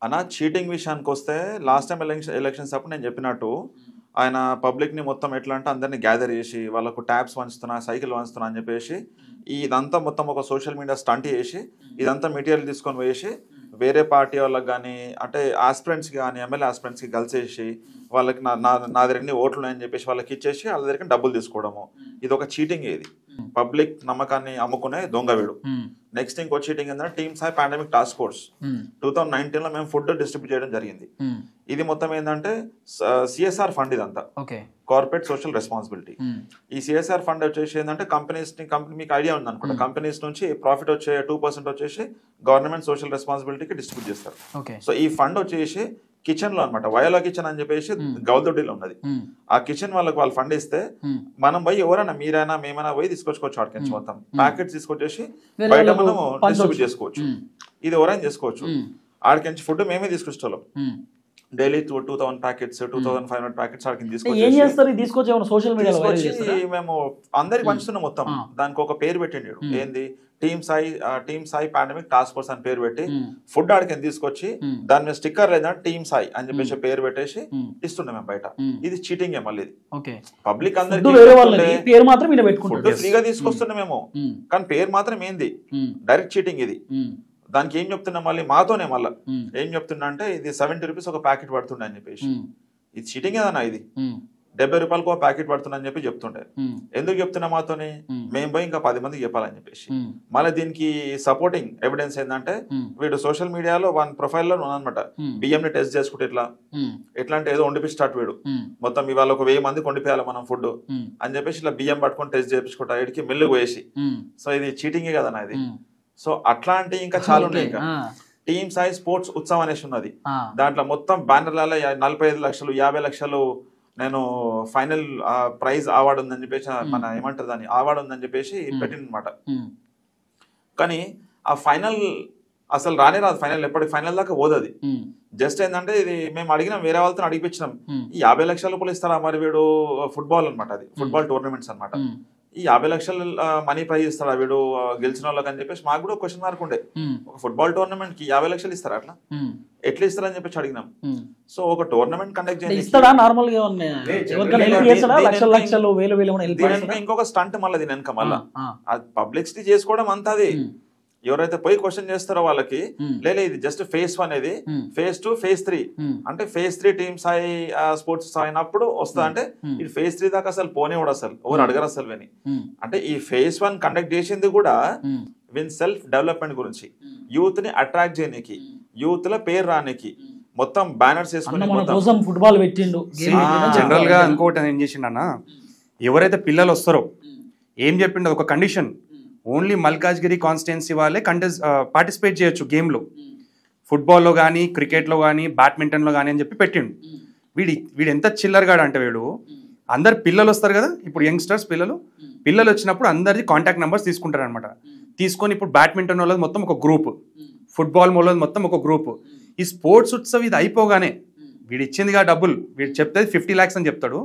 అన్న చీటింగ్ విషయానికి వస్తే లాస్ట్ టైం ఎలక్షన్స్ అప్పుడు నేను చెప్పినట్టు ఆయన పబ్లిక్ని మొత్తం ఎట్లా అంటే అందరినీ గ్యాదర్ చేసి వాళ్ళకు ట్యాబ్స్ వంచుతున్నా, సైకిల్ వంచుతున్నా అని చెప్పేసి ఇదంతా మొత్తం ఒక సోషల్ మీడియా స్టంట్ చేసి ఇదంతా మెటీరియల్ తీసుకొని వేసి వేరే పార్టీ వాళ్ళకి కానీ అంటే ఆస్పిరెంట్స్కి కానీ ఎమ్మెల్యే ఆస్పిరెంట్స్కి కలిసేసి వాళ్ళకి నా దగ్గర ఎన్ని ఓట్లు ఉన్నాయని చెప్పేసి వాళ్ళకి ఇచ్చేసి వాళ్ళ దగ్గర డబ్బులు తీసుకోవడము. ఇది ఒక చీటింగ్. ఇది పబ్లిక్ నమ్మకాన్ని అమ్ముకునే దొంగ వీడు. నెక్స్ట్ ఇంకో చీటింగ్ ఏంటంటే team Sai pandemic task force 2019లో మేము ఫుడ్ డిస్ట్రిబ్యూట్ చేయడం జరిగింది. ఇది మొత్తం ఏంటంటే సిఎస్ఆర్ ఫండ్, ఇదంతా కార్పొరేట్ సోషల్ రెస్పాన్సిబిలిటీ. ఈ సిఎస్ఆర్ ఫండ్ వచ్చేసి ఏంటంటే కంపెనీ మీకు ఐడియా ఉంది అనుకుంటా, కంపెనీస్ నుంచి ప్రాఫిట్ వచ్చే 2% వచ్చేసి గవర్నమెంట్ సోషల్ రెస్పాన్సిబిలిటీకి డిస్ట్రిబ్యూట్ చేస్తారు. సో ఈ ఫండ్ వచ్చేసి కిచెన్ లో అనమాట, వయోలా కిచెన్ అని చెప్పేసి గౌల్దొడ్డిలో ఉన్నది. ఆ కిచెన్ వాళ్ళకి వాళ్ళు ఫండ్ ఇస్తే మనం పోయి ఎవరైనా మీరైనా మేమైనా పోయి తీసుకొచ్చుకోవచ్చు. ఆడికించి మొత్తం ప్యాకెట్స్ తీసుకొచ్చేసి బయట మనం డిస్ట్రిబ్యూట్ చేసుకోవచ్చు. ఇది ఎవరైనా చేసుకోవచ్చు. ఆడికించి ఫుడ్ మేమే తీసుకొచ్చేవాళ్ళం. డైలీ 2000 ప్యాకెట్స్ 2500 ప్యాకెట్స్ అక్కడికి ఏం తీసుకొచ్చి చేస్తారు తీసుకొచ్చి ఏమైనా సోషల్ మీడియాలో వైరల్ చేస్తారా? మేము అందరికి పంచుతున్నాం మొత్తం. దానికి ఒక పేరు పెట్టిండు ఏంది team Sai pandemic task force అని పేరు పెట్టి ఫుడ్ ఆడికి తీసుకొచ్చి దాని మీద స్టిక్కర్ లేదంటే టీమ్ సాయి అని చెప్పేసి పేరు పెట్టేసి ఇస్తున్నాం మేము బయట. ఇది చీటింగ్ మళ్ళీ పబ్లిక్ అందరికి ఫుడ్ ఫ్రీగా తీసుకొస్తున్నాం మేము, కానీ పేరు మాత్రం ఏంది డైరెక్ట్ చీటింగ్ ఇది. దానికి ఏం చెప్తున్నా మళ్ళీ మాతోనే మళ్ళీ ఏం చెప్తున్నా అంటే ఇది 70 రూపీస్ ఒక ప్యాకెట్ పడుతుండే అని చెప్పేసి. ఇది చీటింగ్ ఏదన్నా, ఇది 70 రూపాయలకు ఒక ప్యాకెట్ పడుతుందని అని చెప్పి చెప్తుండే. ఎందుకు చెప్తున్నా మాతోని, మేము పోయి ఇంకా 10 మందికి చెప్పాలని చెప్పేసి. మళ్ళీ దీనికి సపోర్టింగ్ ఎవిడెన్స్ ఏంటంటే వీడు సోషల్ మీడియాలో వన్ ప్రొఫైల్ లో అనమాట బియ్యం ని టెస్ట్ చేసుకుంటే ఎట్లా అంటే ఏదో వండిపిస్తాడు వీడు మొత్తం ఇవాళ ఒక 1000 మందికి వండిపోయాలి మనం ఫుడ్ అని చెప్పేసి ఇట్లా బియ్యం పట్టుకొని టెస్ట్ చేయించుకుంటా వీడికి మిల్లు పోయేసి. సో ఇది చీటింగే కదన్నా ఇది. సో అట్లాంటి ఇంకా చాలా ఉన్నాయి. ఇంకా టీమ్ సాయి స్పోర్ట్స్ ఉత్సవం అనేసి ఉన్నది, దాంట్లో మొత్తం బ్యానర్లలో 45 లక్షలు 50 లక్షలు నేను ఫైనల్ ప్రైజ్ అవార్డు ఉందని చెప్పేసి మన ఏమంటారు దాన్ని అవార్డు ఉందని చెప్పేసి పెట్టినమాట. కానీ ఆ ఫైనల్ అసలు రానే రాదు, ఫైనల్ ఎప్పటికి ఫైనల్ దాకా పోదు. జస్ట్ ఏంటంటే ఇది మేము అడిగినాం, వేరే వాళ్ళతో అడిగిపించినాం, ఈ 50 లక్షల రూపాయలు ఇస్తారా మరి వీడు ఫుట్బాల్ అనమాట, అది ఫుట్బాల్ టోర్నమెంట్స్ అనమాట, ఈ 50 లక్షలు మనీ ప్రైజ్ ఇస్తారా వీడు గెలిచిన వాళ్ళకి అని చెప్పేసి మాకు కూడా క్వశ్చన్ మార్క్ ఉండే. ఒక ఫుట్బాల్ టోర్నమెంట్ కి 50 లక్షలు ఇస్తారా, అట్లా ఎట్లా ఇస్తారని చెప్పేసి అడిగినాం. సో ఒక టోర్నమెంట్ కండక్ట్ చేయండి, ఇంకొక స్టంట్ మళ్ళీ దీని వెనక మళ్ళీ పబ్లిసిటీ చేసుకోవడం అంతా. అది ఎవరైతే పోయి క్వశ్చన్ చేస్తారో వాళ్ళకి లేదు ఇది జస్ట్ ఫేజ్ 1 అనేది, ఫేజ్ 2 ఫేజ్ 3 అంటే ఫేజ్ 3 టీమ్ సాయి స్పోర్ట్స్ అయినప్పుడు వస్తా అంటే ఇది ఫేజ్ 3 దాకా అసలు పోనేవాడు, అసలు ఎవరు అడగరు అసలు విని. అంటే ఈ ఫేజ్ 1 కండక్ట్ చేసింది కూడా విన్ సెల్ఫ్ డెవలప్మెంట్ గురించి, యూత్ ని అట్రాక్ట్ చేయడానికి, యూత్ లో పేరు రానికి, మొత్తం బ్యానర్స్ వేసుకుని ఫుట్బాల్ పెట్టిండు. జనరల్ గా ఇంకోటి ఏం చేసిండన్నా, ఎవరైతే పిల్లలు వస్తారో ఏం చెప్పిండో ఒక కండిషన్, ఓన్లీ మల్కాజ్గిరి కాన్స్టిట్యున్సీ వాళ్ళే పార్టిసిపేట్ చేయొచ్చు గేమ్లో, ఫుట్బాల్లో కానీ క్రికెట్లో కానీ బ్యాడ్మింటన్లో కానీ అని చెప్పి పెట్టిండు. వీడు ఎంత చిల్లరగాడు అంటే వీడు అందరు పిల్లలు వస్తారు కదా, ఇప్పుడు యంగ్స్టర్స్ పిల్లలు వచ్చినప్పుడు అందరిది కాంటాక్ట్ నెంబర్స్ తీసుకుంటారు అనమాట. తీసుకొని ఇప్పుడు బ్యాడ్మింటన్ వాళ్ళది మొత్తం ఒక గ్రూప్, ఫుట్బాల్ వాళ్ళది మొత్తం ఒక గ్రూప్. ఈ స్పోర్ట్స్ ఉత్సవ్ ఇది అయిపోగానే వీడు ఇచ్చిందిగా డబ్బులు, వీడు చెప్తే 50 lakhs అని చెప్తాడు,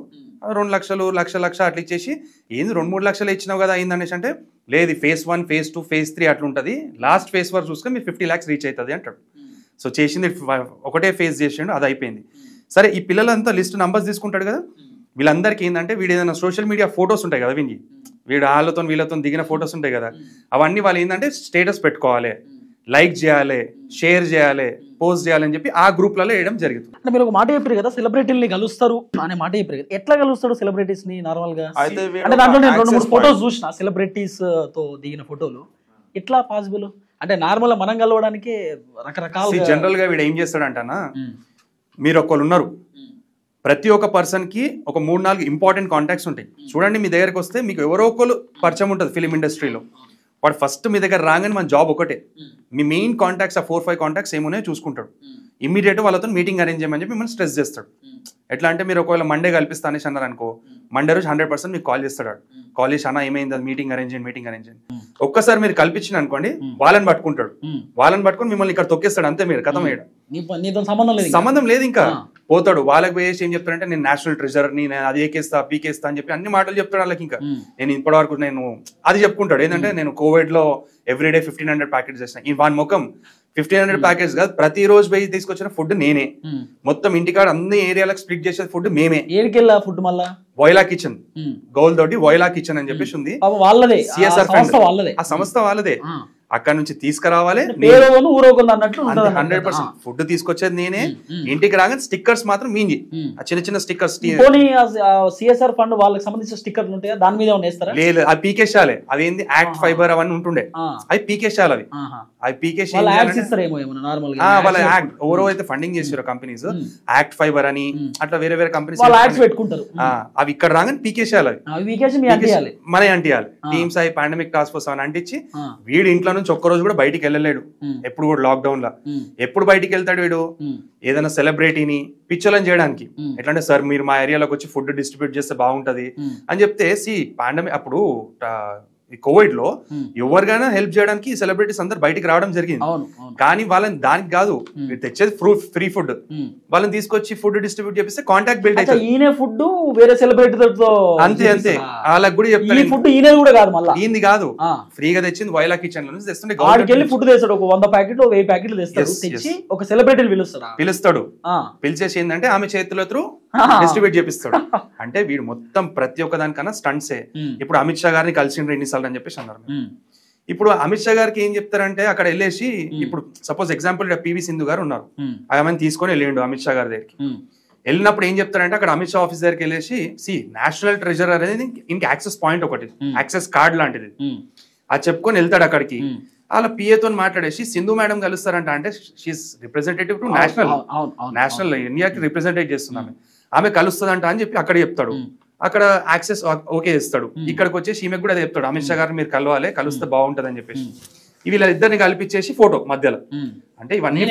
2 లక్షలు లక్ష అట్లా ఇచ్చేసి ఏంది 2-3 లక్షలు ఇచ్చినావు కదా అయింది అనేసి అంటే లేదు ఫేజ్ 1 ఫేజ్ 2 ఫేజ్ 3 అట్లా ఉంటుంది, లాస్ట్ ఫేజ్ వరకు చూసుకొని మీరు 50 lakhs రీచ్ అవుతుంది అంటాడు. సో చేసింది ఒకటే ఫేజ్ చేసిండు, అది అయిపోయింది. సరే ఈ పిల్లలంతా లిస్ట్ నంబర్స్ తీసుకుంటాడు కదా, వీళ్ళందరికీ ఏంటంటే వీడు ఏదైనా సోషల్ మీడియా ఫొటోస్ ఉంటాయి కదా, వీడు వీళ్ళతో దిగిన ఫొటోస్ ఉంటాయి కదా, అవన్నీ వాళ్ళు ఏంటంటే స్టేటస్ పెట్టుకోవాలి, లైక్ చేయాలి, షేర్ చేయాలి, పోస్ట్ చేయాలని చెప్పి ఆ గ్రూప్లలో వేయడం జరుగుతుంది. అంటే మీరు ఒక మాట చెప్పారు కదా, సెలబ్రిటీని కలుస్తారు అనే మాట చెప్పారు కదా, ఎట్లా కలుస్తాడు సెలబ్రిటీస్ ని నార్మల్ గా? అంటే దాంట్లో నేను 2-3 ఫొటోస్ చూసిన సెలబ్రిటీస్ తో దిగిన ఫోటోలు, ఎట్లా పాసిబుల్ అంటే నార్మల్ మనం కలవడానికి రకరకాల. జనరల్ గా వీడు ఏం చేస్తాడంటనా, మీరు ఒకళ్ళు ఉన్నారు, ప్రతి ఒక్క పర్సన్ కి ఒక 3-4 ఇంపార్టెంట్ కాంటాక్ట్స్ ఉంటాయి. చూడండి మీ దగ్గరకు వస్తే మీకు ఎవరో ఒకరు పరిచయం ఉంటుంది ఫిలిం ఇండస్ట్రీలో, వాడు ఫస్ట్ మీ దగ్గర రాగానే మన జాబ్ ఒకటే, మీ మెయిన్ కాంటాక్ట్స్ ఆ 4-5 కాంటాక్ట్స్ ఏమున్నాయో చూసుకుంటాడు, ఇమ్మీడియట్ వాళ్ళతో మీటింగ్ అరేంజ్ చేయమని చెప్పి మిమ్మల్ని స్ట్రెస్ చేస్తాడు. ఎట్లా అంటే మీరు ఒకవేళ మండే కల్పిస్తా అనేసి అన్నారు అనుకో, మండే రోజు 100% మీకు కాల్ చేస్తాడు, కాల్ చేసి అన్న ఏమైంది అది మీటింగ్ అరేంజ్ చేయండి. ఒక్కసారి మీరు కల్పించిన అనుకోండి వాళ్ళని పట్టుకుంటాడు, వాళ్ళని పట్టుకుని మిమ్మల్ని ఇక్కడ తొక్కేస్తాడు, అంతే మీరు కథం వేయడం, సంబంధం లేదు ఇంకా పోతాడు. వాళ్ళకి పోయేసి ఏం చెప్తాడంటే నేను నేషనల్ ట్రెజర్ని, నేను అది ఏకేస్తా పీకేస్తా అని చెప్పి అన్ని మాటలు చెప్తాడు వాళ్ళకి. ఇంకా నేను ఇప్పటివరకు నేను అది చెప్పుకుంటాడు ఏంటంటే నేను కోవిడ్ లో ఎవ్రీడే 1500 ప్యాకెట్స్ చేసిన, ఈ వాన్ ముఖం 1500 ప్యాకెట్స్ కాదు, ప్రతిరోజు పోయి తీసుకొచ్చిన ఫుడ్ నేనే, మొత్తం ఇంటికాడ అన్ని ఏరియాలకు స్ప్లిట్ చేసే ఫుడ్ మేమే. ఏరికెళ్ళా ఫుడ్ మళ్ళా వోయిలా కిచెన్, గోల్ తోటి వోయిలా కిచెన్ అని చెప్పేసి ఉంది, వాళ్ళదే సిఎస్ఆర్ ఆ సంస్థ వాళ్ళదే, అక్కడ నుంచి తీసుకురావాలి 100% ఫుడ్ తీసుకొచ్చేది నేనే, ఇంటికి రాగానే స్టిక్కర్స్ మాత్రం మీంది, చిన్న చిన్న స్టిక్కర్స్. సిఎస్ఆర్ ఫండ్ వాళ్ళకి సంబంధించిన స్టిక్కర్లు ఉంటాయి దాని మీద లేదు, అవి పీకేసాలి, అవి ఏంది యాక్ట్ ఫైబర్ అవన్నీ ఉంటుండే, అవి పీకేసాలి, అవి పీకేసి వాళ్ళ యాక్ట్ ఎవరో అయితే ఫండింగ్ చేసారో కంపెనీస్, యాక్ట్ ఫైబర్ అని అట్లా వేరే వేరే కంపెనీస్ పెట్టుకుంటారు, అవి ఇక్కడ రాగానే పీకేసేయాలి, మన అంటియాలి. Team Sai pandemic task force అని అంటించి వీడి ఇంట్లో నుంచి ఒక్కరోజు కూడా బయటికి వెళ్ళలేడు, ఎప్పుడు కూడా లాక్డౌన్ లా. ఎప్పుడు బయటికి వెళ్తాడు వీడు, ఏదైనా సెలబ్రిటీని పిచ్చలని చేయడానికి, ఎట్లంటే సార్ మీరు మా ఏరియాలోకి వచ్చి ఫుడ్ డిస్ట్రిబ్యూట్ చేస్తే బాగుంటది అని చెప్తే, పాండమిక్ అప్పుడు కోవిడ్ లో ఎవరికైనా హెల్ప్ చేయడానికి సెలబ్రిటీస్ అందరు బయటికి రావడం జరిగింది. కానీ వాళ్ళని దానికి కాదు, తెచ్చేది ఫ్రీ ఫుడ్, వాళ్ళని తీసుకొచ్చి ఫుడ్ డిస్ట్రిబ్యూట్ చేపిస్తే కాంటాక్ట్ బిల్డ్ అయితే ఈయన ఫుడ్ వేరే సెలబ్రిటీతో అంతే అంతే వాళ్ళకి కూడా చెప్తారు ఫుడ్ ఈయన కూడా కాదు, మళ్ళీ ఈయనది కాదు, ఫ్రీగా తెచ్చింది వైలా కిచెన్ లో నుంచి తెస్తుంటే వెళ్ళి ఫుడ్ తెస్తాడు, ఒక 100 ప్యాకెట్లు 1000 ప్యాకెట్లు తెస్తాడు, తెచ్చి ఒక సెలబ్రిటీని పిలుస్తాడు, పిలిచేసి ఏంటంటే ఆమె చేతిలో త్రూ డిస్ట్రిబ్యూట్ చేపిస్తాడు. అంటే వీడు మొత్తం ప్రతి ఒక్క దానికన్నా స్టంట్సే. ఇప్పుడు అమిత్ షా గారిని కలిసిండ్రు ఎన్నిసార్లు అని చెప్పేసి అన్నారు. ఇప్పుడు అమిత్ షా గారికి ఏం చెప్తారంటే అక్కడ వెళ్ళేసి, ఇప్పుడు సపోజ్ ఎగ్జాంపుల్ పివి సింధు గారు ఉన్నారు, ఆమెను తీసుకొని వెళ్ళిండు అమిత్ షా గారి దగ్గరికి. వెళ్ళినప్పుడు ఏం చెప్తారంటే అక్కడ అమిత్ షా ఆఫీస్ దగ్గరికి వెళ్ళేసి, నాషనల్ ట్రెజర్ అనేది ఇంక యాక్సెస్ పాయింట్ ఒకటి, యాక్సెస్ కార్డ్ లాంటిది, అది చెప్పుకొని వెళ్తాడు అక్కడికి. వాళ్ళ పిఏతో మాట్లాడేసి సింధు మేడం కలుస్తారంట, అంటే షీఈస్ రిప్రజెంటేటివ్ టు నేషనల్ ఇండియాకి రిప్రజెంటేట్ చేస్తున్నామే, ఆమె కలుస్తుందంట అని చెప్పి అక్కడ చెప్తాడు. అక్కడ యాక్సెస్ ఓకే ఇస్తాడు. ఇక్కడికి వచ్చేసి ఈమె కూడా అదే చెప్తాడు, అమిత్ షా గారు మీరు కలవాలి, కలుస్తే బాగుంటది అని చెప్పేసి. వీళ్ళిద్దరిని కల్పించేసి ఫోటో మధ్యలో, అంటే ఇవన్నీ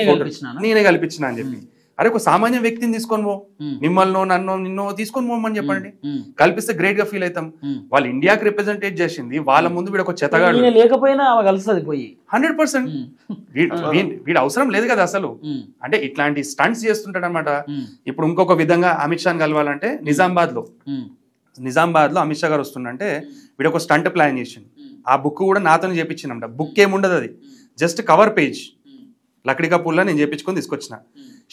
నేనే కల్పించిన అని చెప్పి. అరే ఒక సామాన్య వ్యక్తిని తీసుకొని పో, మిమ్మల్ని నన్ను నిన్నో తీసుకొని పోమని చెప్పండి, కల్పిస్తే గ్రేట్ గా ఫీల్ అవుతాం. వాళ్ళు ఇండియాకి రిప్రజెంటేట్ చేసింది, వాళ్ళ ముందు వీడు ఒక చెత్తగాడు లేకపోయినా కలుస్తుంది పోయి 100%. వీడు అవసరం లేదు కదా అసలు. అంటే ఇట్లాంటి స్టంట్స్ చేస్తుంటాడు అనమాట. ఇప్పుడు ఇంకొక విధంగా అమిత్ షాని కలవాలంటే నిజామాబాద్ లో అమిత్ షా గారు వస్తుండంటే వీడు ఒక స్టంట్ ప్లాన్ చేసిండు. ఆ బుక్ కూడా నాతోనే చేపించిందంట. బుక్ ఏముండదు, అది జస్ట్ కవర్ పేజ్ లక్డికా పుల్లా నేను చేపించుకొని తీసుకొచ్చిన.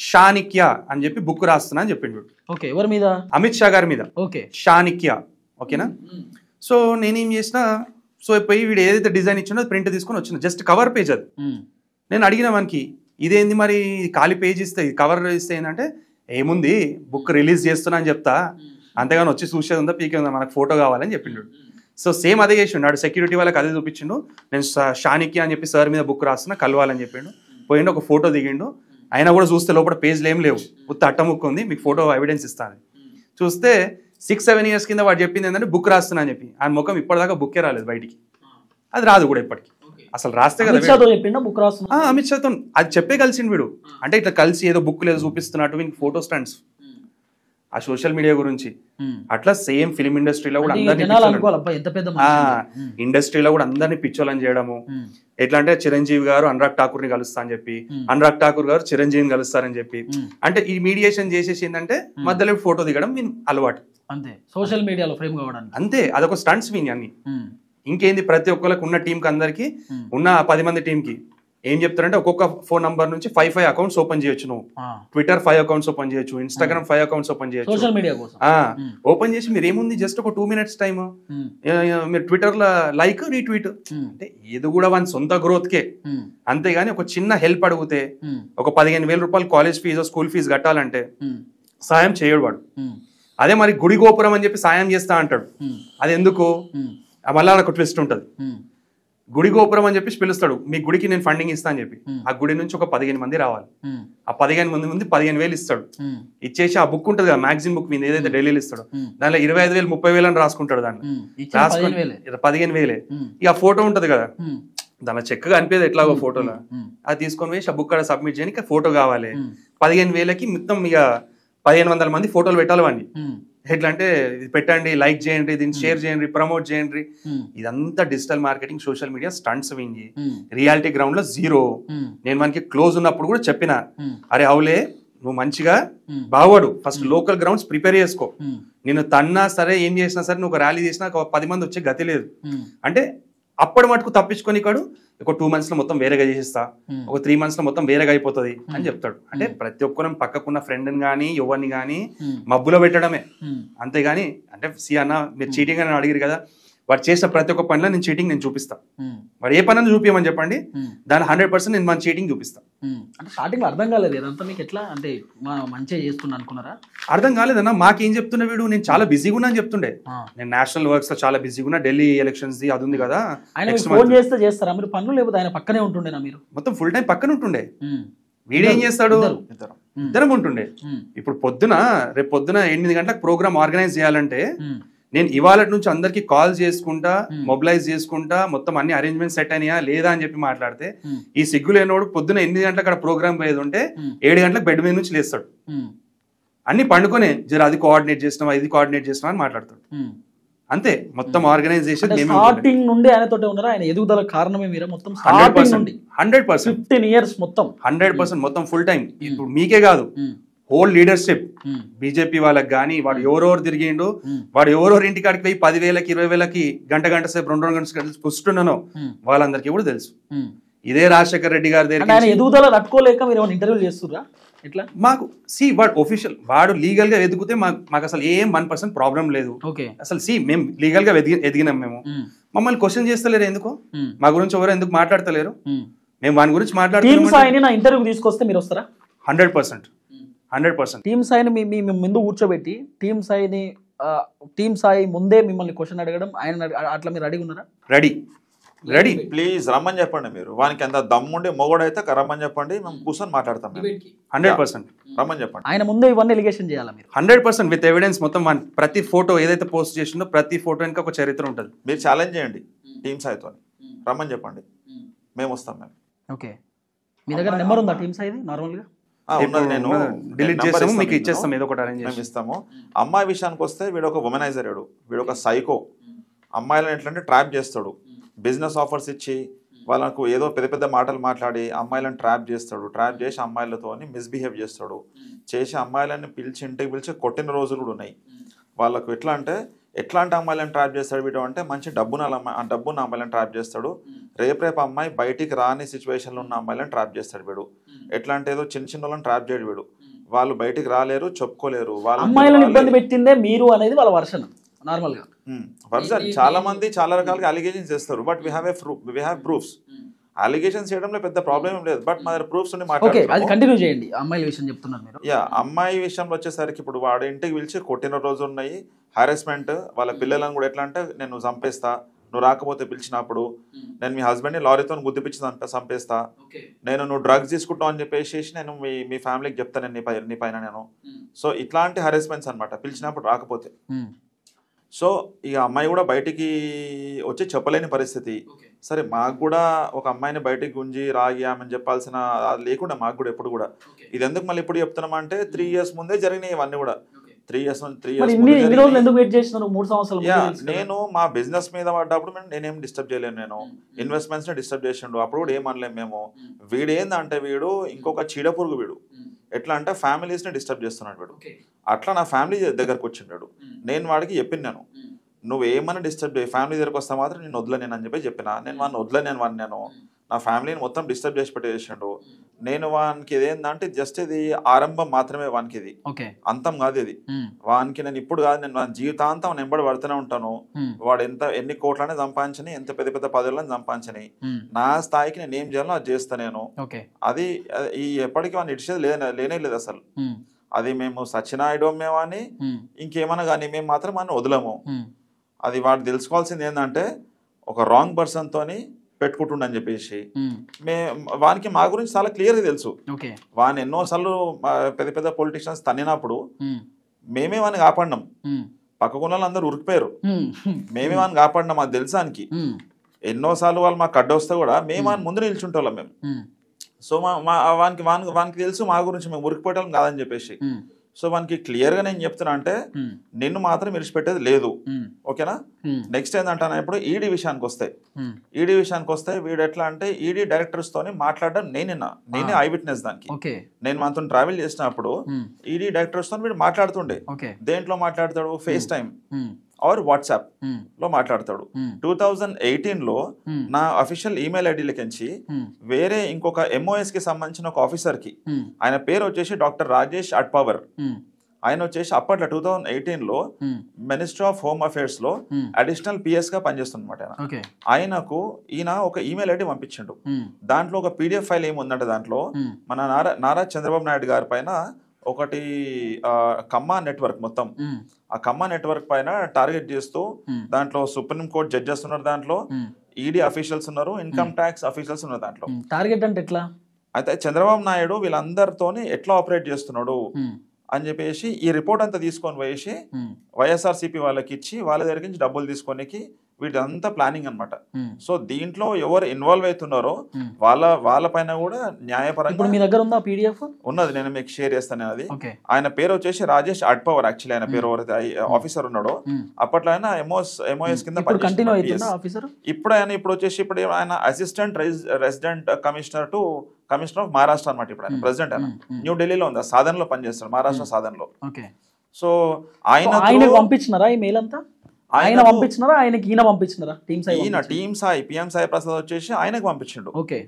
షానిక్య అని చెప్పి బుక్ రాస్తున్నా అని చెప్పిండు. ఓకే, ఎవరి మీద? అమిత్ షా గారి మీద. ఓకే, షానిక్య. ఓకేనా? సో నేనేం చేసిన, సో పోయి వీడు ఏదైతే డిజైన్ ఇచ్చిండో ప్రింట్ తీసుకొని వచ్చిన, జస్ట్ కవర్ పేజ్ అది. నేను అడిగిన మనకి ఇదేంది మరి ఖాళీ పేజ్ ఇస్తే కవర్ ఇస్తే ఏంటంటే, ఏముంది బుక్ రిలీజ్ చేస్తున్నా అని చెప్తా, అంతేగాని వచ్చి చూసేది ఉందా పీకే ఉందా, మనకు ఫోటో కావాలని చెప్పిండు. సో సేమ్ అదే చేసిండు, ఆడు సెక్యూరిటీ వాళ్ళకి అదే చూపించిండు. నేను షానిక్య అని చెప్పి సార్ మీద బుక్ రాస్తున్నా, కలవాలని చెప్పిండు. పోయిండు, ఒక ఫోటో దిగిండు. అయినా కూడా చూస్తే లోపల పేజ్లు ఏం లేవు, ఉత్త అట్టముక్కు ఉంది, మీకు ఫోటో ఎవిడెన్స్ ఇస్తాను. చూస్తే 6-7 years కింద వాడు చెప్పింది ఏంటంటే బుక్ రాస్తున్నా అని చెప్పి. ఆయన ముఖం ఇప్పటిదాకా బుక్కే రాలేదు బయటికి, అది రాదు కూడా ఇప్పటికి. అసలు రాస్తే కదా అమిత్ షాతో అది చెప్పే కలిసిండు వీడు. అంటే ఇట్లా కలిసి ఏదో బుక్ లేదో చూపిస్తున్నట్టు వీనికి ఫోటో స్టాండ్స్ ఆ సోషల్ మీడియా గురించి. అట్లా సేమ్ ఫిలిం ఇండస్ట్రీలో కూడా ఇండస్ట్రీలో కూడా అందరినీ పిచ్చోలని చేయడము. ఎట్లా అంటే చిరంజీవి గారు అనురాగ్ ఠాకూర్ ని కలుస్తా అని చెప్పి, అనురాగ్ ఠాకూర్ గారు చిరంజీవిని కలుస్తారని చెప్పి, అంటే ఈ మీడియేషన్ చేసేసి ఏంటంటే మధ్యలో ఫోటో దిగడం అలవాటు, అంతే సోషల్ మీడియాలో ఫ్రేమ్ కావడానికి. అంతే, అదొక స్టంట్స్ విని అన్ని. ఇంకేంది, ప్రతి ఒక్కరికి ఉన్న టీంకి అందరికి ఉన్న 10 మంది టీంకి ఏం చెప్తారంటే ఒక్కొక్క ఫోన్ నంబర్ నుంచి 5 అకౌంట్స్ ఓపెన్ చేయొచ్చు. నువ్వు ట్విట్టర్ 5 అకౌంట్స్ ఓపెన్ చేయొచ్చు, ఇన్స్టాగ్రామ్ 5 అకౌంట్స్ ఓపెన్ చేయొచ్చు. సోషల్ మీడియా కోసం ఓపెన్ చేసి మీరు ఏముంది జస్ట్ ఒక 2 minutes టైమ్, మీరు ట్విట్టర్ లో లైక్ రీట్వీట్, అంటే ఇది కూడా వాళ్ళ సొంత గ్రోత్ కే. అంతేగాని ఒక చిన్న హెల్ప్ అడిగితే ఒక 15,000 రూపాయలు కాలేజ్ ఫీజు స్కూల్ ఫీజు కట్టాలంటే సాయం చేయడు వాడు. అదే మరి గుడి గోపురం అని చెప్పి సాయం చేస్తా అంటాడు. అది ఎందుకు, మళ్ళా ఒక ట్విస్ట్ ఉంటుంది. గుడి గోపురం అని చెప్పి పిలుస్తాడు, మీ గుడికి నేను ఫండింగ్ ఇస్తా అని చెప్పి. ఆ గుడి నుంచి ఒక 15 మంది రావాలి, ఆ 15 మంది ముందు 15,000 ఇస్తాడు. ఇచ్చేసి ఆ బుక్ ఉంటుంది కదా మ్యాగజైన్ బుక్ మీద ఏదైతే ఢిల్లీలో ఇస్తాడు, దానిలో 25,000 30,000 అని రాసుకుంటాడు. దాన్ని రాసుకుని 15,000. ఇక ఫోటో ఉంటది కదా, దానిలో చెక్కగా అనిపేది ఎట్లాగో ఫోటోలో, అది తీసుకొని వేసి ఆ బుక్ అక్కడ సబ్మిట్ చేయడానికి ఫోటో కావాలి. 15,000కి మొత్తం ఇక 1,500 మంది ఫోటోలు పెట్టాలి వాడిని. ఎట్లా అంటే ఇది పెట్టండి, లైక్ చేయండి, దీన్ని షేర్ చేయండి, ప్రమోట్ చేయండి. ఇదంతా digital marketing, social media stunts వింగి, రియాలిటీ గ్రౌండ్ లో జీరో. నేను మనకి క్లోజ్ ఉన్నప్పుడు కూడా చెప్పిన, అరే అవులే నువ్వు మంచిగా బావాడు, ఫస్ట్ లోకల్ గ్రౌండ్స్ ప్రిపేర్ చేసుకో. నేను తన్నా సరే ఏం చేసినా సరే నువ్వు ఒక ర్యాలీ చేసినా ఒక 10 మంది వచ్చే గతి లేదు. అంటే అప్పటి మటుకు తప్పించుకొని కాడు ఒక 2 months లో మొత్తం వేరేగా చేసిస్తా, ఒక 3 months లో మొత్తం వేరేగా అయిపోతుంది అని చెప్తాడు. అంటే ప్రతి ఒక్కరం పక్కకున్న ఫ్రెండ్ని కానీ ఎవరిని కానీ మబ్బులో పెట్టడమే. అంతేగాని అంటే సి అన్న మీరు చీటింగ్ అని అడిగారు కదా, వాడు చేసిన ప్రతి ఒక్క పనిలో నేను చీటింగ్ నేను చూపిస్తా. వాడు ఏ పని చూపించమని చెప్పండి, దాని 100% నేను మన చీటింగ్ చూపిస్తా. అంటే స్టార్టింగ్ అర్థం కాలేదు ఇదంతా మీకు, ఎట్లా అంటే మంచిగా చేసుకున్నా అనుకున్నారా? అర్థం కాలేదన్నా, మాకేం చెప్తున్నా వీడు, నేను చాలా బిజీగా ఉన్నా అని చెప్తుండే. నేను నేషనల్ వర్క్స్ లో చాలా బిజీగా ఉన్నా, ఢిల్లీ ఎలక్షన్స్ అది ఉంది కదా. ఆయన ఫోన్ చేస్తే చేస్తారా మీరు పనులు, లేకపోతే ఆయన పక్కనే ఉంటుండేనా? మీరు మొత్తం ఫుల్ టైం పక్కన ఉంటుండే. వీడేం చేస్తాడు, ఇద్దరం ఉంటుండే. ఇప్పుడు రేపు పొద్దున 8 గంటలకు ప్రోగ్రామ్ ఆర్గనైజ్ చేయాలంటే నేను ఇవాళ నుంచి అందరికి కాల్ చేసుకుంటా, మొబిలైజ్ చేసుకుంటా, మొత్తం అన్ని అరేంజ్మెంట్ సెట్ అయినాయా లేదా అని చెప్పి మాట్లాడితే, ఈ సిగ్గులేనోడు పొద్దున 8 గంటలకు అక్కడ ప్రోగ్రామ్ పోయేది ఉంటే 7 గంటలకు బెడ్ మీద నుంచి లేస్తాడు. అన్ని పండుకొనే జర అది కోఆర్డినేట్ చేస్తున్నాం, ఇది కోఆర్డినేట్ చేస్తున్నాం అని మాట్లాడతాడు. అంతే మొత్తం ఆర్గనైజేషన్ స్టార్టింగ్ నుండి ఆయనతోటే ఉన్నారా? ఆయన ఎదుగుదల కారణమే మీరా? మొత్తం స్టార్టింగ్ నుండి 100% 15 years మొత్తం 100% మొత్తం ఫుల్ టైం. ఇప్పుడు మీకే కాదు, హోల్ లీడర్షిప్ బీజేపీ వాళ్ళకి కానీ వాడు ఎవరెవరు తిరిగిండు, వాడు ఎవరెవరు ఇంటికాడికి పోయి 10,000కి 20,000కి గంట సేపు 2 గంటల పుస్తున్నానో వాళ్ళందరికీ కూడా తెలుసు. ఇదే రాజశేఖర్ రెడ్డి గారి దగ్గర ఆయన ఎదుగుదల తట్టుకోలేక మీరు ఏమైనా ఇంటర్వ్యూలు చేస్తుర్రా? ఇట్లా మాకు వాడు ఒఫీషియల్, వాడు లీగల్ గా ఎదిగితే మాకు అసలు ఏం 1% ప్రాబ్లం లేదు. అసలు మేము లీగల్ గా ఎదిగినాం. మేము మమ్మల్ని క్వశ్చన్ చేస్తలేరు ఎందుకు, మా గురించి ఎవరు ఎందుకు మాట్లాడతలేరు? మేము వాని గురించి మాట్లాడుతున్నాం. నా ఇంటర్వ్యూ తీసుకొస్తే మీరు వస్తారా? 100%. టీమ్ సాయిని మీ ముందు కూర్చోబెట్టి టీమ్ సాయి ముందే మిమ్మల్ని క్వశ్చన్ అడగడం, ఆయన అట్లా మీరు రెడీ ఉన్నారా? రెడీ ప్లీజ్ రమ్మని చెప్పండి. మీరు వానికి ఎంత దమ్ముండి మొగడైతే రమ్మని చెప్పండి, మేము కూర్చొని మాట్లాడతాం. 100% రమ్మని చెప్పండి. ఆయన ముందే ఇవన్నీ ఎలిగేషన్ చేయాలి మీరు. 100% విత్ ఎవిడెన్స్. మొత్తం ప్రతి ఫోటో ఏదైతే పోస్ట్ చేసిందో ప్రతి ఫోటో వెనక ఒక చరిత్ర ఉంటుంది. మీరు ఛాలెంజ్ చేయండి టీమ్ సాయితో, రమ్మని చెప్పండి, మేము వస్తాం. మేము ఓకే. మీ దగ్గర నెంబర్ ఉందా టీమ్ సాయిది? నార్మల్గా నేను డిలీట్ చేస్తాము, మీకు ఇచ్చేస్తాం, ఏదో ఒకటి అరేంజ్ మేము ఇస్తాము. అమ్మాయి విషయానికి వస్తే వీడు ఒక ఉమెనైజర్, వీడు ఒక సైకో. అమ్మాయిలను ఎట్లంటే ట్రాప్ చేస్తాడు, బిజినెస్ ఆఫర్స్ ఇచ్చి వాళ్ళకు ఏదో పెద్ద పెద్ద మాటలు మాట్లాడి అమ్మాయిలను ట్రాప్ చేస్తాడు. ట్రాప్ చేసి అమ్మాయిలతో మిస్బిహేవ్ చేస్తాడు. చేసి అమ్మాయిలని పిలిచి ఇంటికి పిలిచి కొట్టిన రోజులు కూడా ఉన్నాయి. వాళ్ళకు ఎట్లాంటి అమ్మాయిలను ట్రాప్ చేస్తాడు వీడు అంటే, మంచి డబ్బున్న అమ్మాయిలను ట్రాప్ చేస్తాడు. రేపు అమ్మాయి బయటికి రాని సిచ్యువేషన్లో ఉన్న అమ్మాయిలను ట్రాప్ చేస్తాడు వీడు. ఎట్లా అంటే ఏదో చిన్న వాళ్ళని ట్రాప్ చేయడు వీడు. వాళ్ళు బయటికి రాలేరు, చెప్పుకోలేరు. వాళ్ళ అమ్మాయిలను ఇబ్బంది పెట్టిందే మీరు అనేది వాళ్ళ వర్షన్. నార్మల్ గా చాలా మంది చాలా రకాలుగా అలిగేషన్స్ చేస్తారు. But we have proofs. Allegations చేయడంలో పెద్ద ప్రాబ్లం ఏం లేదు, బట్ మా దగ్గర ప్రూఫ్స్ ఉండి మాట్లాడుతున్నాం. అమ్మాయి విషయం చెప్తున్నారు మీరు. అమ్మాయి విషయంలో వచ్చేసరికి ఇప్పుడు వాడు ఇంటికి పిలిచి కొట్టిన రోజు ఉన్నాయి. హారాస్మెంట్. వాళ్ళ పిల్లలను కూడా ఎట్లా అంటే, నేను చంపేస్తా, నువ్వు రాకపోతే పిలిచినప్పుడు, నేను మీ హస్బెండ్ని లారీతో గుద్దిపించి చంపేస్తా, నువ్వు డ్రగ్స్ తీసుకుంటావు అని చెప్పేసి నేను మీ ఫ్యామిలీకి చెప్తాను నీ పైన నేను. సో ఇట్లాంటి హారాస్మెంట్స్ అనమాట, పిలిచినప్పుడు రాకపోతే. సో ఇక అమ్మాయి కూడా బయటికి వచ్చి చెప్పలేని పరిస్థితి. సరే, మాకు కూడా ఒక అమ్మాయిని బయటికి గుంజి రాగి ఆమెను చెప్పాల్సిన అది లేకుండా మాకు కూడా ఎప్పుడు కూడా. ఇది ఎందుకు మళ్ళీ ఇప్పుడు చెప్తున్నామంటే 3 years ముందే జరిగినాయి ఇవన్నీ కూడా. 3 years నేను మా బిజినెస్ మీద పడ్డప్పుడు నేనేం డిస్టర్బ్ చేయలేను. నేను ఇన్వెస్ట్మెంట్స్ ని డిస్టర్బ్ చేసిండు, అప్పుడు కూడా ఏమనలేము మేము. వీడేందంటే వీడు ఇంకొక చీడపురుగు. వీడు ఎట్లా అంటే ఫ్యామిలీస్ ని డిస్టర్బ్ చేస్తున్నాడు వీడు. అట్లా నా ఫ్యామిలీ దగ్గరకు వచ్చిండాడు. నేను వాడికి చెప్పినాను, నువ్వు ఏమన్నా డిస్టర్బ్ చేయి, ఫ్యామిలీ దగ్గరకు వస్తా మాత్రం నేను వదలనేను అని చెప్పిన. నేను వాడిని నా ఫ్యామిలీని మొత్తం డిస్టర్బ్ చేసి పెట్టేసిండు. నేను వానికి ఇదేందంటే జస్ట్ ఇది ఆరంభం మాత్రమే, వానికి ఇది అంతం కాదు. ఇది వానికి నేను ఇప్పుడు కాదు, నేను వాని జీవితాంతం వెంబడి పడుతూనే ఉంటాను. వాడు ఎన్ని కోట్లనే సంపాదించని, ఎంత పెద్ద పెద్ద పదవులను సంపాదించని, నా స్థాయికి నేను ఏం చేయాలో అది చేస్తా నేను. అది ఎప్పటికీ వాడిని ఇడిచేది లేనే లేదు అసలు. అది మేము సత్యనాయుడు అని ఇంకేమన్నా కానీ మేము మాత్రం వాడిని వదలము. అది వాడు తెలుసుకోవాల్సింది ఏంటంటే, ఒక రాంగ్ పర్సన్ తోని పెట్టుకుంటుండని చెప్పేసి వానికి మా గురించి చాలా క్లియర్గా తెలుసు. వాని ఎన్నోసార్లు పెద్ద పెద్ద పొలిటీషియన్స్ తన్నినప్పుడు మేమే వాడిని కాపాడినాం. పక్కకున్న అందరూ ఉరికిపోయారు, మేమే వాడిని కాపాడినాం. అది తెలుసానికి ఎన్నోసార్లు వాళ్ళు మాకు అడ్డొస్తే కూడా మేము వాని ముందు నిల్చుంటాం మేము. సో వానికి తెలుసు మా గురించి మేము ఉరికిపోవటం కాదని చెప్పేసి. సో వానికి క్లియర్గా నేను చెప్తున్నా అంటే, నిన్ను మాత్రం విడిచిపెట్టేది లేదు, ఓకేనా? నెక్స్ట్ ఏంటంటే, ఇప్పుడు ఈడీ విషయానికి వస్తే వీడు ఎట్లా అంటే, ఈడీ డైరెక్టర్స్ తోని మాట్లాడడం నేనే ఐ విట్నెస్ దానికి. నేను మనతో ట్రావెల్ చేసినప్పుడు ఈడీ డైరెక్టర్స్ తో వీడు మాట్లాడుతుండే. దేంట్లో మాట్లాడతాడు? ఫేస్ టైమ్ ఆర్ వాట్సాప్ లో మాట్లాడతాడు. 2018లో నా అఫీషియల్ ఈమెయిల్ ఐడీలకించి వేరే ఇంకొక MOS కి సంబంధించిన ఒక ఆఫీసర్ కి, ఆయన పేరు వచ్చేసి డాక్టర్ రాజేష్ అట్పవర్. ఆయన వచ్చేసి అప్పట్లో 2018లో మినిస్ట్రీ ఆఫ్ హోమ్ అఫేర్స్ లో అడిషనల్ PS గా పనిచేస్తున్నమాట. ఆయనకు ఈయన ఒక ఈమెయిల్ ఐడి పంపించిండు. దాంట్లో ఒక PDF ఫైల్ ఏముందంటే, దాంట్లో మన నారా చంద్రబాబు నాయుడు గారి పైన ఒకటి కమ్మా నెట్వర్క్ మొత్తం, ఆ కమ్మా నెట్వర్క్ పైన టార్గెట్ చేస్తూ, దాంట్లో సుప్రీంకోర్టు జడ్జెస్ ఉన్నారు, దాంట్లో ఈడీ అఫీషియల్స్ ఉన్నారు, ఇన్కమ్ ట్యాక్స్ అఫీషియల్స్ ఉన్నారు దాంట్లో. టార్గెట్ అంటే ఎట్లా? అయితే చంద్రబాబు నాయుడు వీళ్ళందరితోని ఎట్లా ఆపరేట్ చేస్తున్నాడు అని చెప్పేసి ఈ రిపోర్ట్ అంతా తీసుకొని పోయేసి వైఎస్ఆర్సీపీ వాళ్ళకి ఇచ్చి, వాళ్ళ దగ్గర నుంచి డబ్బులు తీసుకొనికి వీటంతా ప్లానింగ్ అనమాట. సో దీంట్లో ఎవరు ఇన్వాల్వ్ అవుతున్నారో వాళ్ళ పైన కూడా న్యాయపరంగా మీ దగ్గర ఉందా పీడిఎఫ్? ఉన్నది, నేను మీకు షేర్ చేస్తాను. అది ఆయన పేరు వచ్చేసి రాజేష్ అడ్పవర్. యాక్చువల్లీ ఆయన పేరు ఆఫీసర్ ఉన్నాడు అప్పట్లో, ఆయన ఎంఓఎస్ కింద ఇప్పుడు ఆయన ఇప్పుడు ఆయన assistant resident commissioner to commissioner of Maharashtra అనమాట. ఇప్పుడు ఆయన ప్రెసిడెంట్ ఆయన న్యూఢిల్లీలో ఉంది, సాధనలో పనిచేస్తాడు, మహారాష్ట్ర సాధనలో. సో ఆయన పంపించినారా ఈ మెయిల్ అంతా? ఆయన పంపించినారా ఆయనకి ఈయన పంపించినారా? టీమ్ సాయి పిఎం సాయి ప్రసాద్ వచ్చేసి ఆయనకు పంపించిండు. ఓకే.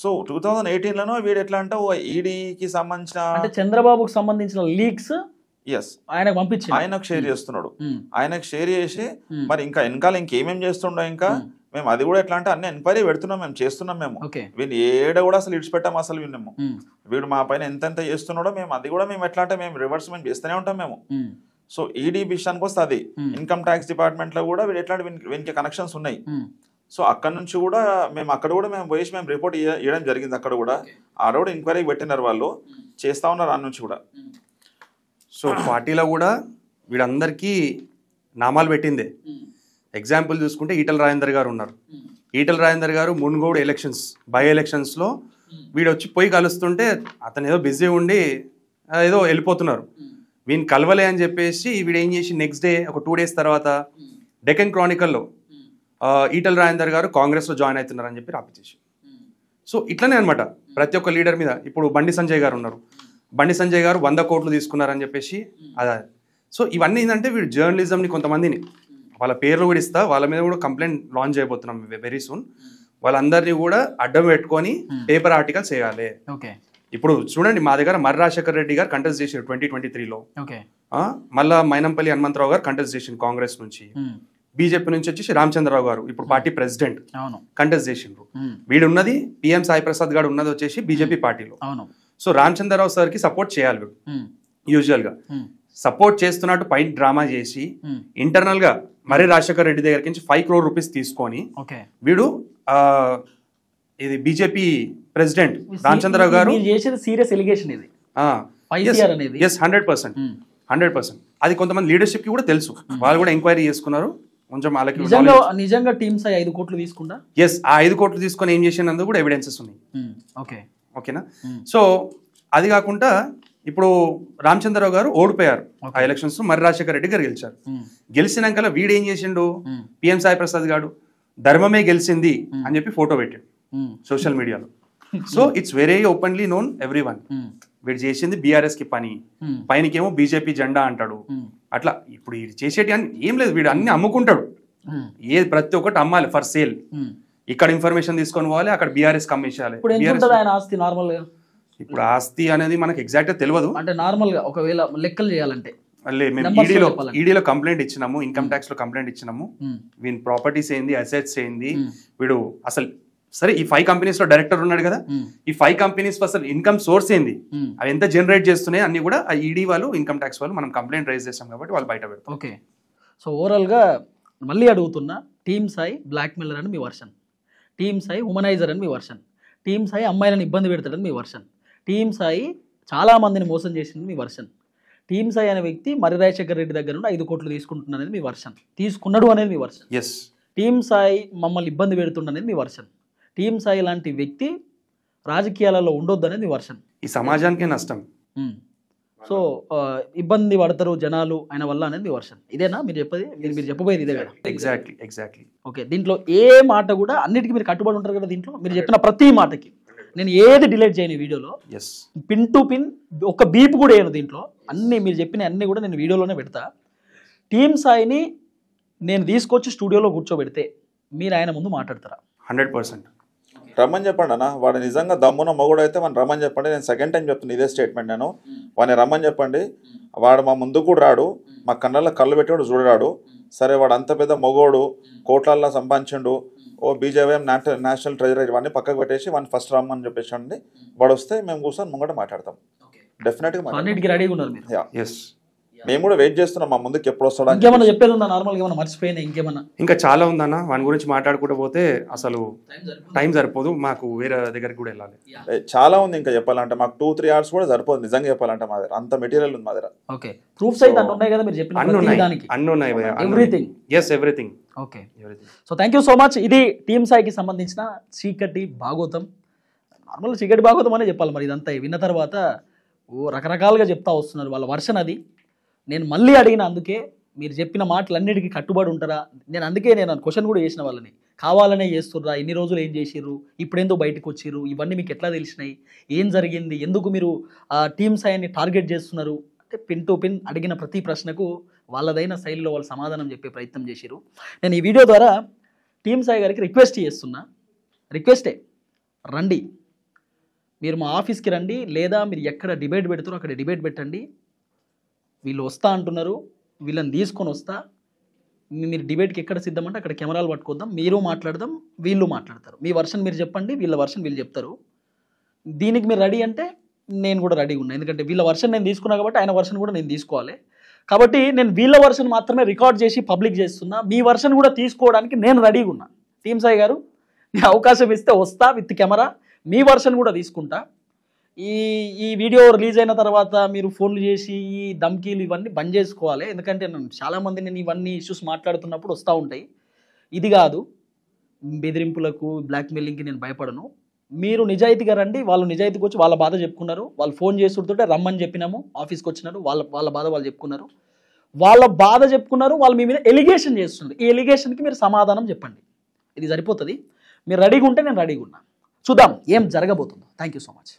సో 2018లో వీడు ఎట్లా అంటే ఈడీకి సంబంధించిన అంటే చంద్రబాబుకు సంబంధించిన లీక్స్ ఆయనకు పంపించి ఆయనకు షేర్ చేస్తున్నాడు. ఆయనకు షేర్ చేసి మరి ఇంకా వెనకాల ఇంకేమేం చేస్తుండో ఇంకా మేము అది కూడా ఎట్లా అంటే అన్ని ఎంక్వైరీ పెడుతున్నాం, మేము చేస్తున్నాం. మేము వీళ్ళు ఏడ కూడా అసలు ఇడిచిపెట్టాము అసలు విన్నాము. వీడు మా పైన ఎంతెంత చేస్తున్నాడో మేము అది కూడా మేము ఎట్లా అంటే మేము రివర్స్ మేము చేస్తూనే ఉంటాం మేము. సో ఈడీ విషయానికి వస్తే అది ఇన్కమ్ ట్యాక్స్ డిపార్ట్మెంట్ లో కూడా వీడు ఎట్లాంటి వీనికి కనెక్షన్స్ ఉన్నాయి. సో అక్కడ నుంచి కూడా మేము పోయేసి మేము రిపోర్ట్ ఇవ్వడం జరిగింది. అక్కడ కూడా ఆడ కూడా ఎంక్వైరీ పెట్టినారు, వాళ్ళు చేస్తా ఉన్నారు ఆ నుంచి కూడా. సో పార్టీలో కూడా వీడందరికీ నామాలు పెట్టిందే. ఎగ్జాంపుల్ చూసుకుంటే ఈటల రాజేందర్ గారు ఉన్నారు. ఈటల రాజేందర్ గారు మున్గోడు బై ఎలక్షన్స్లో వీడు వచ్చి పోయి కలుస్తుంటే అతను ఏదో బిజీ ఉండి ఏదో వెళ్ళిపోతున్నారు. వీని కలవలే అని చెప్పేసి వీడు ఏం చేసి నెక్స్ట్ డే ఒక 2 days తర్వాత డెక్కన్ క్రానికల్లో ఈటల రాజేందర్ గారు కాంగ్రెస్లో జాయిన్ అవుతున్నారు అని చెప్పి రాపించేసి. సో ఇట్లనే అనమాట ప్రతి ఒక్క లీడర్ మీద. ఇప్పుడు బండి సంజయ్ గారు ఉన్నారు, బండి సంజయ్ గారు 100 కోట్లు తీసుకున్నారని చెప్పేసి అదే. సో ఇవన్నీ ఏంటంటే వీడు జర్నలిజంని కొంతమందిని వాళ్ళ పేర్లు కూడా ఇస్తా, వాళ్ళ మీద కూడా కంప్లైంట్ లాంచ్ చేయబోతున్నాం వెరీ సూన్. వాళ్ళందరినీ కూడా అడ్డం పెట్టుకొని పేపర్ ఆర్టికల్స్ చేయాలి. ఇప్పుడు చూడండి, మా దగ్గర మర్రి రాజశేఖర్ రెడ్డి గారు కంటెస్ట్ చేశారు 2023లో. మళ్ళా మైనంపల్లి హనుమంతరావు గారు కంటెస్ట్ చేసిండు కాంగ్రెస్ నుంచి. బీజేపీ నుంచి వచ్చేసి రామచంద్రరావు గారు ఇప్పుడు పార్టీ ప్రెసిడెంట్ కంటెస్ట్ చేసిండ్రు. వీడు ఉన్నది పిఎం సాయి ప్రసాద్ గారు ఉన్నది వచ్చేసి బీజేపీ పార్టీలో. సో రామచంద్రరావు సార్ కి సపోర్ట్ చేయాలి వీడు. యూజువల్ గా సపోర్ట్ చేస్తున్నట్టు పైన డ్రామా చేసి ఇంటర్నల్ గా మర్రి రాజశేఖర్ రెడ్డి దగ్గర నుంచి 5 crore rupees తీసుకొని వీడు ఇది బీజేపీ ప్రెసిడెంట్ రామచంద్రరావు గారు సీరియస్ ఎలిగేషన్ ఇది. 100%. అది కొంతమంది లీడర్షిప్ కి కూడా తెలుసు, వాళ్ళు కూడా ఎంక్వైరీ చేసుకున్నారు. కొంచెం వాళ్ళకి నిజంగా టీమ్స్ 5 కోట్లు తీసుకుంటా. ఆ 5 కోట్లు తీసుకొని ఏం చేసినందుకు కూడా ఎవిడెన్సెస్ ఉన్నాయి. ఓకేనా. సో అది కాకుండా ఇప్పుడు రామచంద్రరావు గారు ఓడిపోయారు ఆ ఎలక్షన్స్, మర్రి రాజశేఖర రెడ్డి గారు గెలిచారు. గెలిచినాక వీడు ఏం చేసిండు, పిఎం సాయి ప్రసాద్ గారు ధర్మమే గెలిచింది అని చెప్పి ఫోటో పెట్టాడు సోషల్ మీడియాలో. So it's very openly known everyone. వీడు చేసింది బీఆర్ఎస్ కి పని, పైనకేమో బీజేపీ జెండా అంటాడు. అట్లా ఇప్పుడు ఇది చేసేటి అని ఏం లేదు, వీడు అన్ని అమ్ముకుంటాడు. ప్రతి ఒక్కటి అమ్మాలి ఫర్ సేల్. ఇక్కడ ఇన్ఫర్మేషన్ తీసుకొని పోవాలి, అక్కడ బీఆర్ఎస్ కమ్మేసేయాలి. ఇప్పుడు ఆస్తి అనేది మనకి ఎగ్జాక్ట్ గా తెలియదు. అంటే నార్మల్ గా ఒకవేళ లెక్కలు చేయాలంటే మేము ఈడీలో కంప్లైంట్ ఇచ్చినాము, ఇన్కమ్ ట్యాక్స్ లో కంప్లైంట్ ఇచ్చినాము. వీని ప్రాపర్టీస్ ఏంది, అసెట్స్ ఏంది, వీడు అసలు సరే ఈ 5 companies లో డైరెక్టర్ ఉన్నాడు కదా, ఈ 5 companies అసలు ఇన్కమ్ సోర్స్ ఏంది, అవి ఎంత జనరేట్ చేస్తున్నాయి అన్ని కూడా ఆ ఈడీ వాళ్ళు ఇన్కమ్ ట్యాక్స్ వాళ్ళు మనం కంప్లైంట్ రైజ్ చేస్తాం కాబట్టి వాళ్ళు బయట పెడతారు. ఓకే. సో ఓవరాల్ గా మళ్ళీ అడుగుతున్నా, టీమ్ సాయి బ్లాక్ మెయిలర్ అని మీ వర్షన్, టీమ్ సాయి హ్యూమనైజర్ అని మీ వర్షన్, టీమ్ సాయి అమ్మాయిలను ఇబ్బంది పెడతాడని మీ వర్షన్, టీమ్ సాయి చాలా మందిని మోసం చేసింది మీ వర్షన్, టీమ్ సాయి అనే వ్యక్తి మర్రి రాజశేఖర్ రెడ్డి దగ్గర నుండి 5 కోట్లు తీసుకుంటున్నానని మీ వర్షన్, తీసుకున్నాడు అనేది మీ వర్షన్, టీమ్ సాయి మమ్మల్ని ఇబ్బంది పెడుతుండనేది మీ వర్షన్, టీమ్ సాయి లాంటి వ్యక్తి రాజకీయాలలో ఉండొద్దు అనేది మీ వర్షన్. ఈ సమాజానికి నష్టం, సో ఇబ్బంది పడతారు జనాలు ఆయన వల్ల అనేది మీ వర్షన్. ఇదేనా మీరు చెప్పేది? మీరు చెప్పబోయేది ఇదే కదా? ఎగ్జాక్ట్లీ. ఓకే. దీంట్లో ఏ మాట కూడా అన్నిటికీ మీరు కట్టుబడి ఉంటారు కదా దీంట్లో. మీరు చెప్పిన ప్రతి మాటకి నేను ఏది డిలీట్ చేయను వీడియోలో, పిన్ టు పిన్ ఒక బీప్ కూడా వేయను దీంట్లో. అన్నీ మీరు చెప్పిన అన్నీ కూడా నేను వీడియోలోనే పెడతా. టీమ్ సాయిని నేను తీసుకొచ్చి స్టూడియోలో కూర్చోబెడితే మీరు ఆయన ముందు మాట్లాడతారా? 100%. రమ్మని చెప్పండి అన్న, వాడు నిజంగా దమ్మున మొగుడు అయితే మనం రమ్మని చెప్పండి. నేను సెకండ్ టైం చెప్తున్నా ఇదే స్టేట్మెంట్. నేను వాడిని రమ్మని చెప్పండి. వాడు మా ముందుకు కూడా రాడు, మా కళ్ళల్లో కళ్ళు పెట్టాడు చూడరాడు. సరే వాడు అంత పెద్ద మొగోడు, కోట్లల్లో సంపాదించండు, ఓ బీజేపీ నేషనల్ ట్రెజరీ ఇవన్నీ పక్కకు పెట్టేసి వాడిని ఫస్ట్ రమ్మని చెప్పేసి వాడు వస్తే మేము కూర్చొని ముంగట మాట్లాడతాం. డెఫినెట్గా రెడీగా ఉన్నారు. మేము కూడా వెయిట్ చేస్తున్నాం మా ముందుకు ఎప్పుడు వస్తాడా. ఇంకేమన్నా చెప్పేది ఉందా? నార్మల్గా ఏమన్నా మర్చిపోయినా ఇంకేమన్నా? ఇంకా చాలా ఉందన్న, వాని గురించి మాట్లాడుకుంటూ పోతే అసలు టైం సరిపోదు, మాకు వేరే దగ్గరికి కూడా వెళ్ళాలి. చాలా ఉంది ఇంకా చెప్పాలంటే, మాకు 2-3 hours కూడా సరిపోదు నిజంగా చెప్పాలంటే. మా దగ్గర అంత మెటీరియల్ ఉంది మా దగ్గర. ఓకే, ప్రూఫ్స్ అయితే ఉన్నాయి కదా మీరు చెప్పిన అన్ని ఉన్నాయి, దానికి? అన్ని ఉన్నాయి, everything. Yes everything. Okay, so thank you so much. ఇది టీమ్ సాయికి సంబంధించిన చీకటి భాగోతం. నార్మల్ చీకటి భాగోతం అనే చెప్పాలి మరి. ఇదంతా విన్న తర్వాత రకరకాలుగా చెప్తా వస్తున్నారు వాళ్ళ వర్షన్. అది నేను మళ్ళీ అడిగిన, అందుకే మీరు చెప్పిన మాటలన్నిటికీ కట్టుబడి ఉంటారా నేను, అందుకే నేను క్వశ్చన్ కూడా చేసిన వాళ్ళని, కావాలనే చేస్తుర్రా, ఇన్ని రోజులు ఏం చేసిర్రు, ఇప్పుడెందుకు బయటకు వచ్చిర్రు, ఇవన్నీ మీకు ఎట్లా తెలిసినాయి, ఏం జరిగింది, ఎందుకు మీరు టీమ్ సాయిని టార్గెట్ చేస్తున్నారు అంటే పిన్ టు పిన్ అడిగిన ప్రతి ప్రశ్నకు వాళ్ళదైన శైలిలో వాళ్ళు సమాధానం చెప్పే ప్రయత్నం చేసిర్రు. నేను ఈ వీడియో ద్వారా టీమ్ సాయి గారికి రిక్వెస్ట్ చేస్తున్నా, రిక్వెస్టే, రండి మీరు మా ఆఫీస్కి రండి, లేదా మీరు ఎక్కడ డిబేట్ పెడతారో అక్కడ డిబేట్ పెట్టండి. వీళ్ళు వస్తా అంటున్నారు, వీళ్ళని తీసుకొని వస్తా, మీరు డిబేట్కి ఎక్కడ సిద్ధమంటే అక్కడ కెమెరాలు పట్టుకొద్దాం, మీరు మాట్లాడదాం, వీళ్ళు మాట్లాడతారు. మీ వర్షన్ మీరు చెప్పండి, వీళ్ళ వర్షన్ వీళ్ళు చెప్తారు. దీనికి మీరు రెడీ అంటే నేను కూడా రెడీగా ఉన్నా, ఎందుకంటే వీళ్ళ వర్షన్ నేను తీసుకున్నా కాబట్టి ఆయన వర్షన్ కూడా నేను తీసుకోవాలి. కాబట్టి నేను వీళ్ళ వర్షన్ మాత్రమే రికార్డ్ చేసి పబ్లిక్ చేస్తున్నా, మీ వర్షన్ కూడా తీసుకోవడానికి నేను రెడీగా ఉన్నా. టీమ్ సాయి గారు నేను అవకాశం ఇస్తే వస్తా విత్ కెమెరా, మీ వర్షన్ కూడా తీసుకుంటా. ఈ వీడియో రిలీజ్ అయిన తర్వాత మీరు ఫోన్లు చేసి ఈ ధమ్కీలు ఇవన్నీ బంద్ చేసుకోవాలి, ఎందుకంటే చాలామంది నేను ఇవన్నీ ఇష్యూస్ మాట్లాడుతున్నప్పుడు వస్తూ ఉంటాయి. ఇది కాదు, బెదిరింపులకు బ్లాక్మెయిలింగ్కి నేను భయపడను. మీరు నిజాయితీగా రండి, వాళ్ళు నిజాయితీకి వచ్చి వాళ్ళ బాధ చెప్పుకున్నారు, వాళ్ళు ఫోన్ చేస్తుంటే రమ్మని చెప్పినాము, ఆఫీస్కి వచ్చినారు, వాళ్ళ బాధ వాళ్ళు చెప్పుకున్నారు, వాళ్ళు మీ మీద ఎలిగేషన్ చేస్తున్నారు. ఈ ఎలిగేషన్కి మీరు సమాధానం చెప్పండి, ఇది సరిపోతుంది. మీరు రెడీగా ఉంటే నేను రెడీగా ఉన్నా, చూద్దాం ఏం జరగబోతుందో. Thank you so much.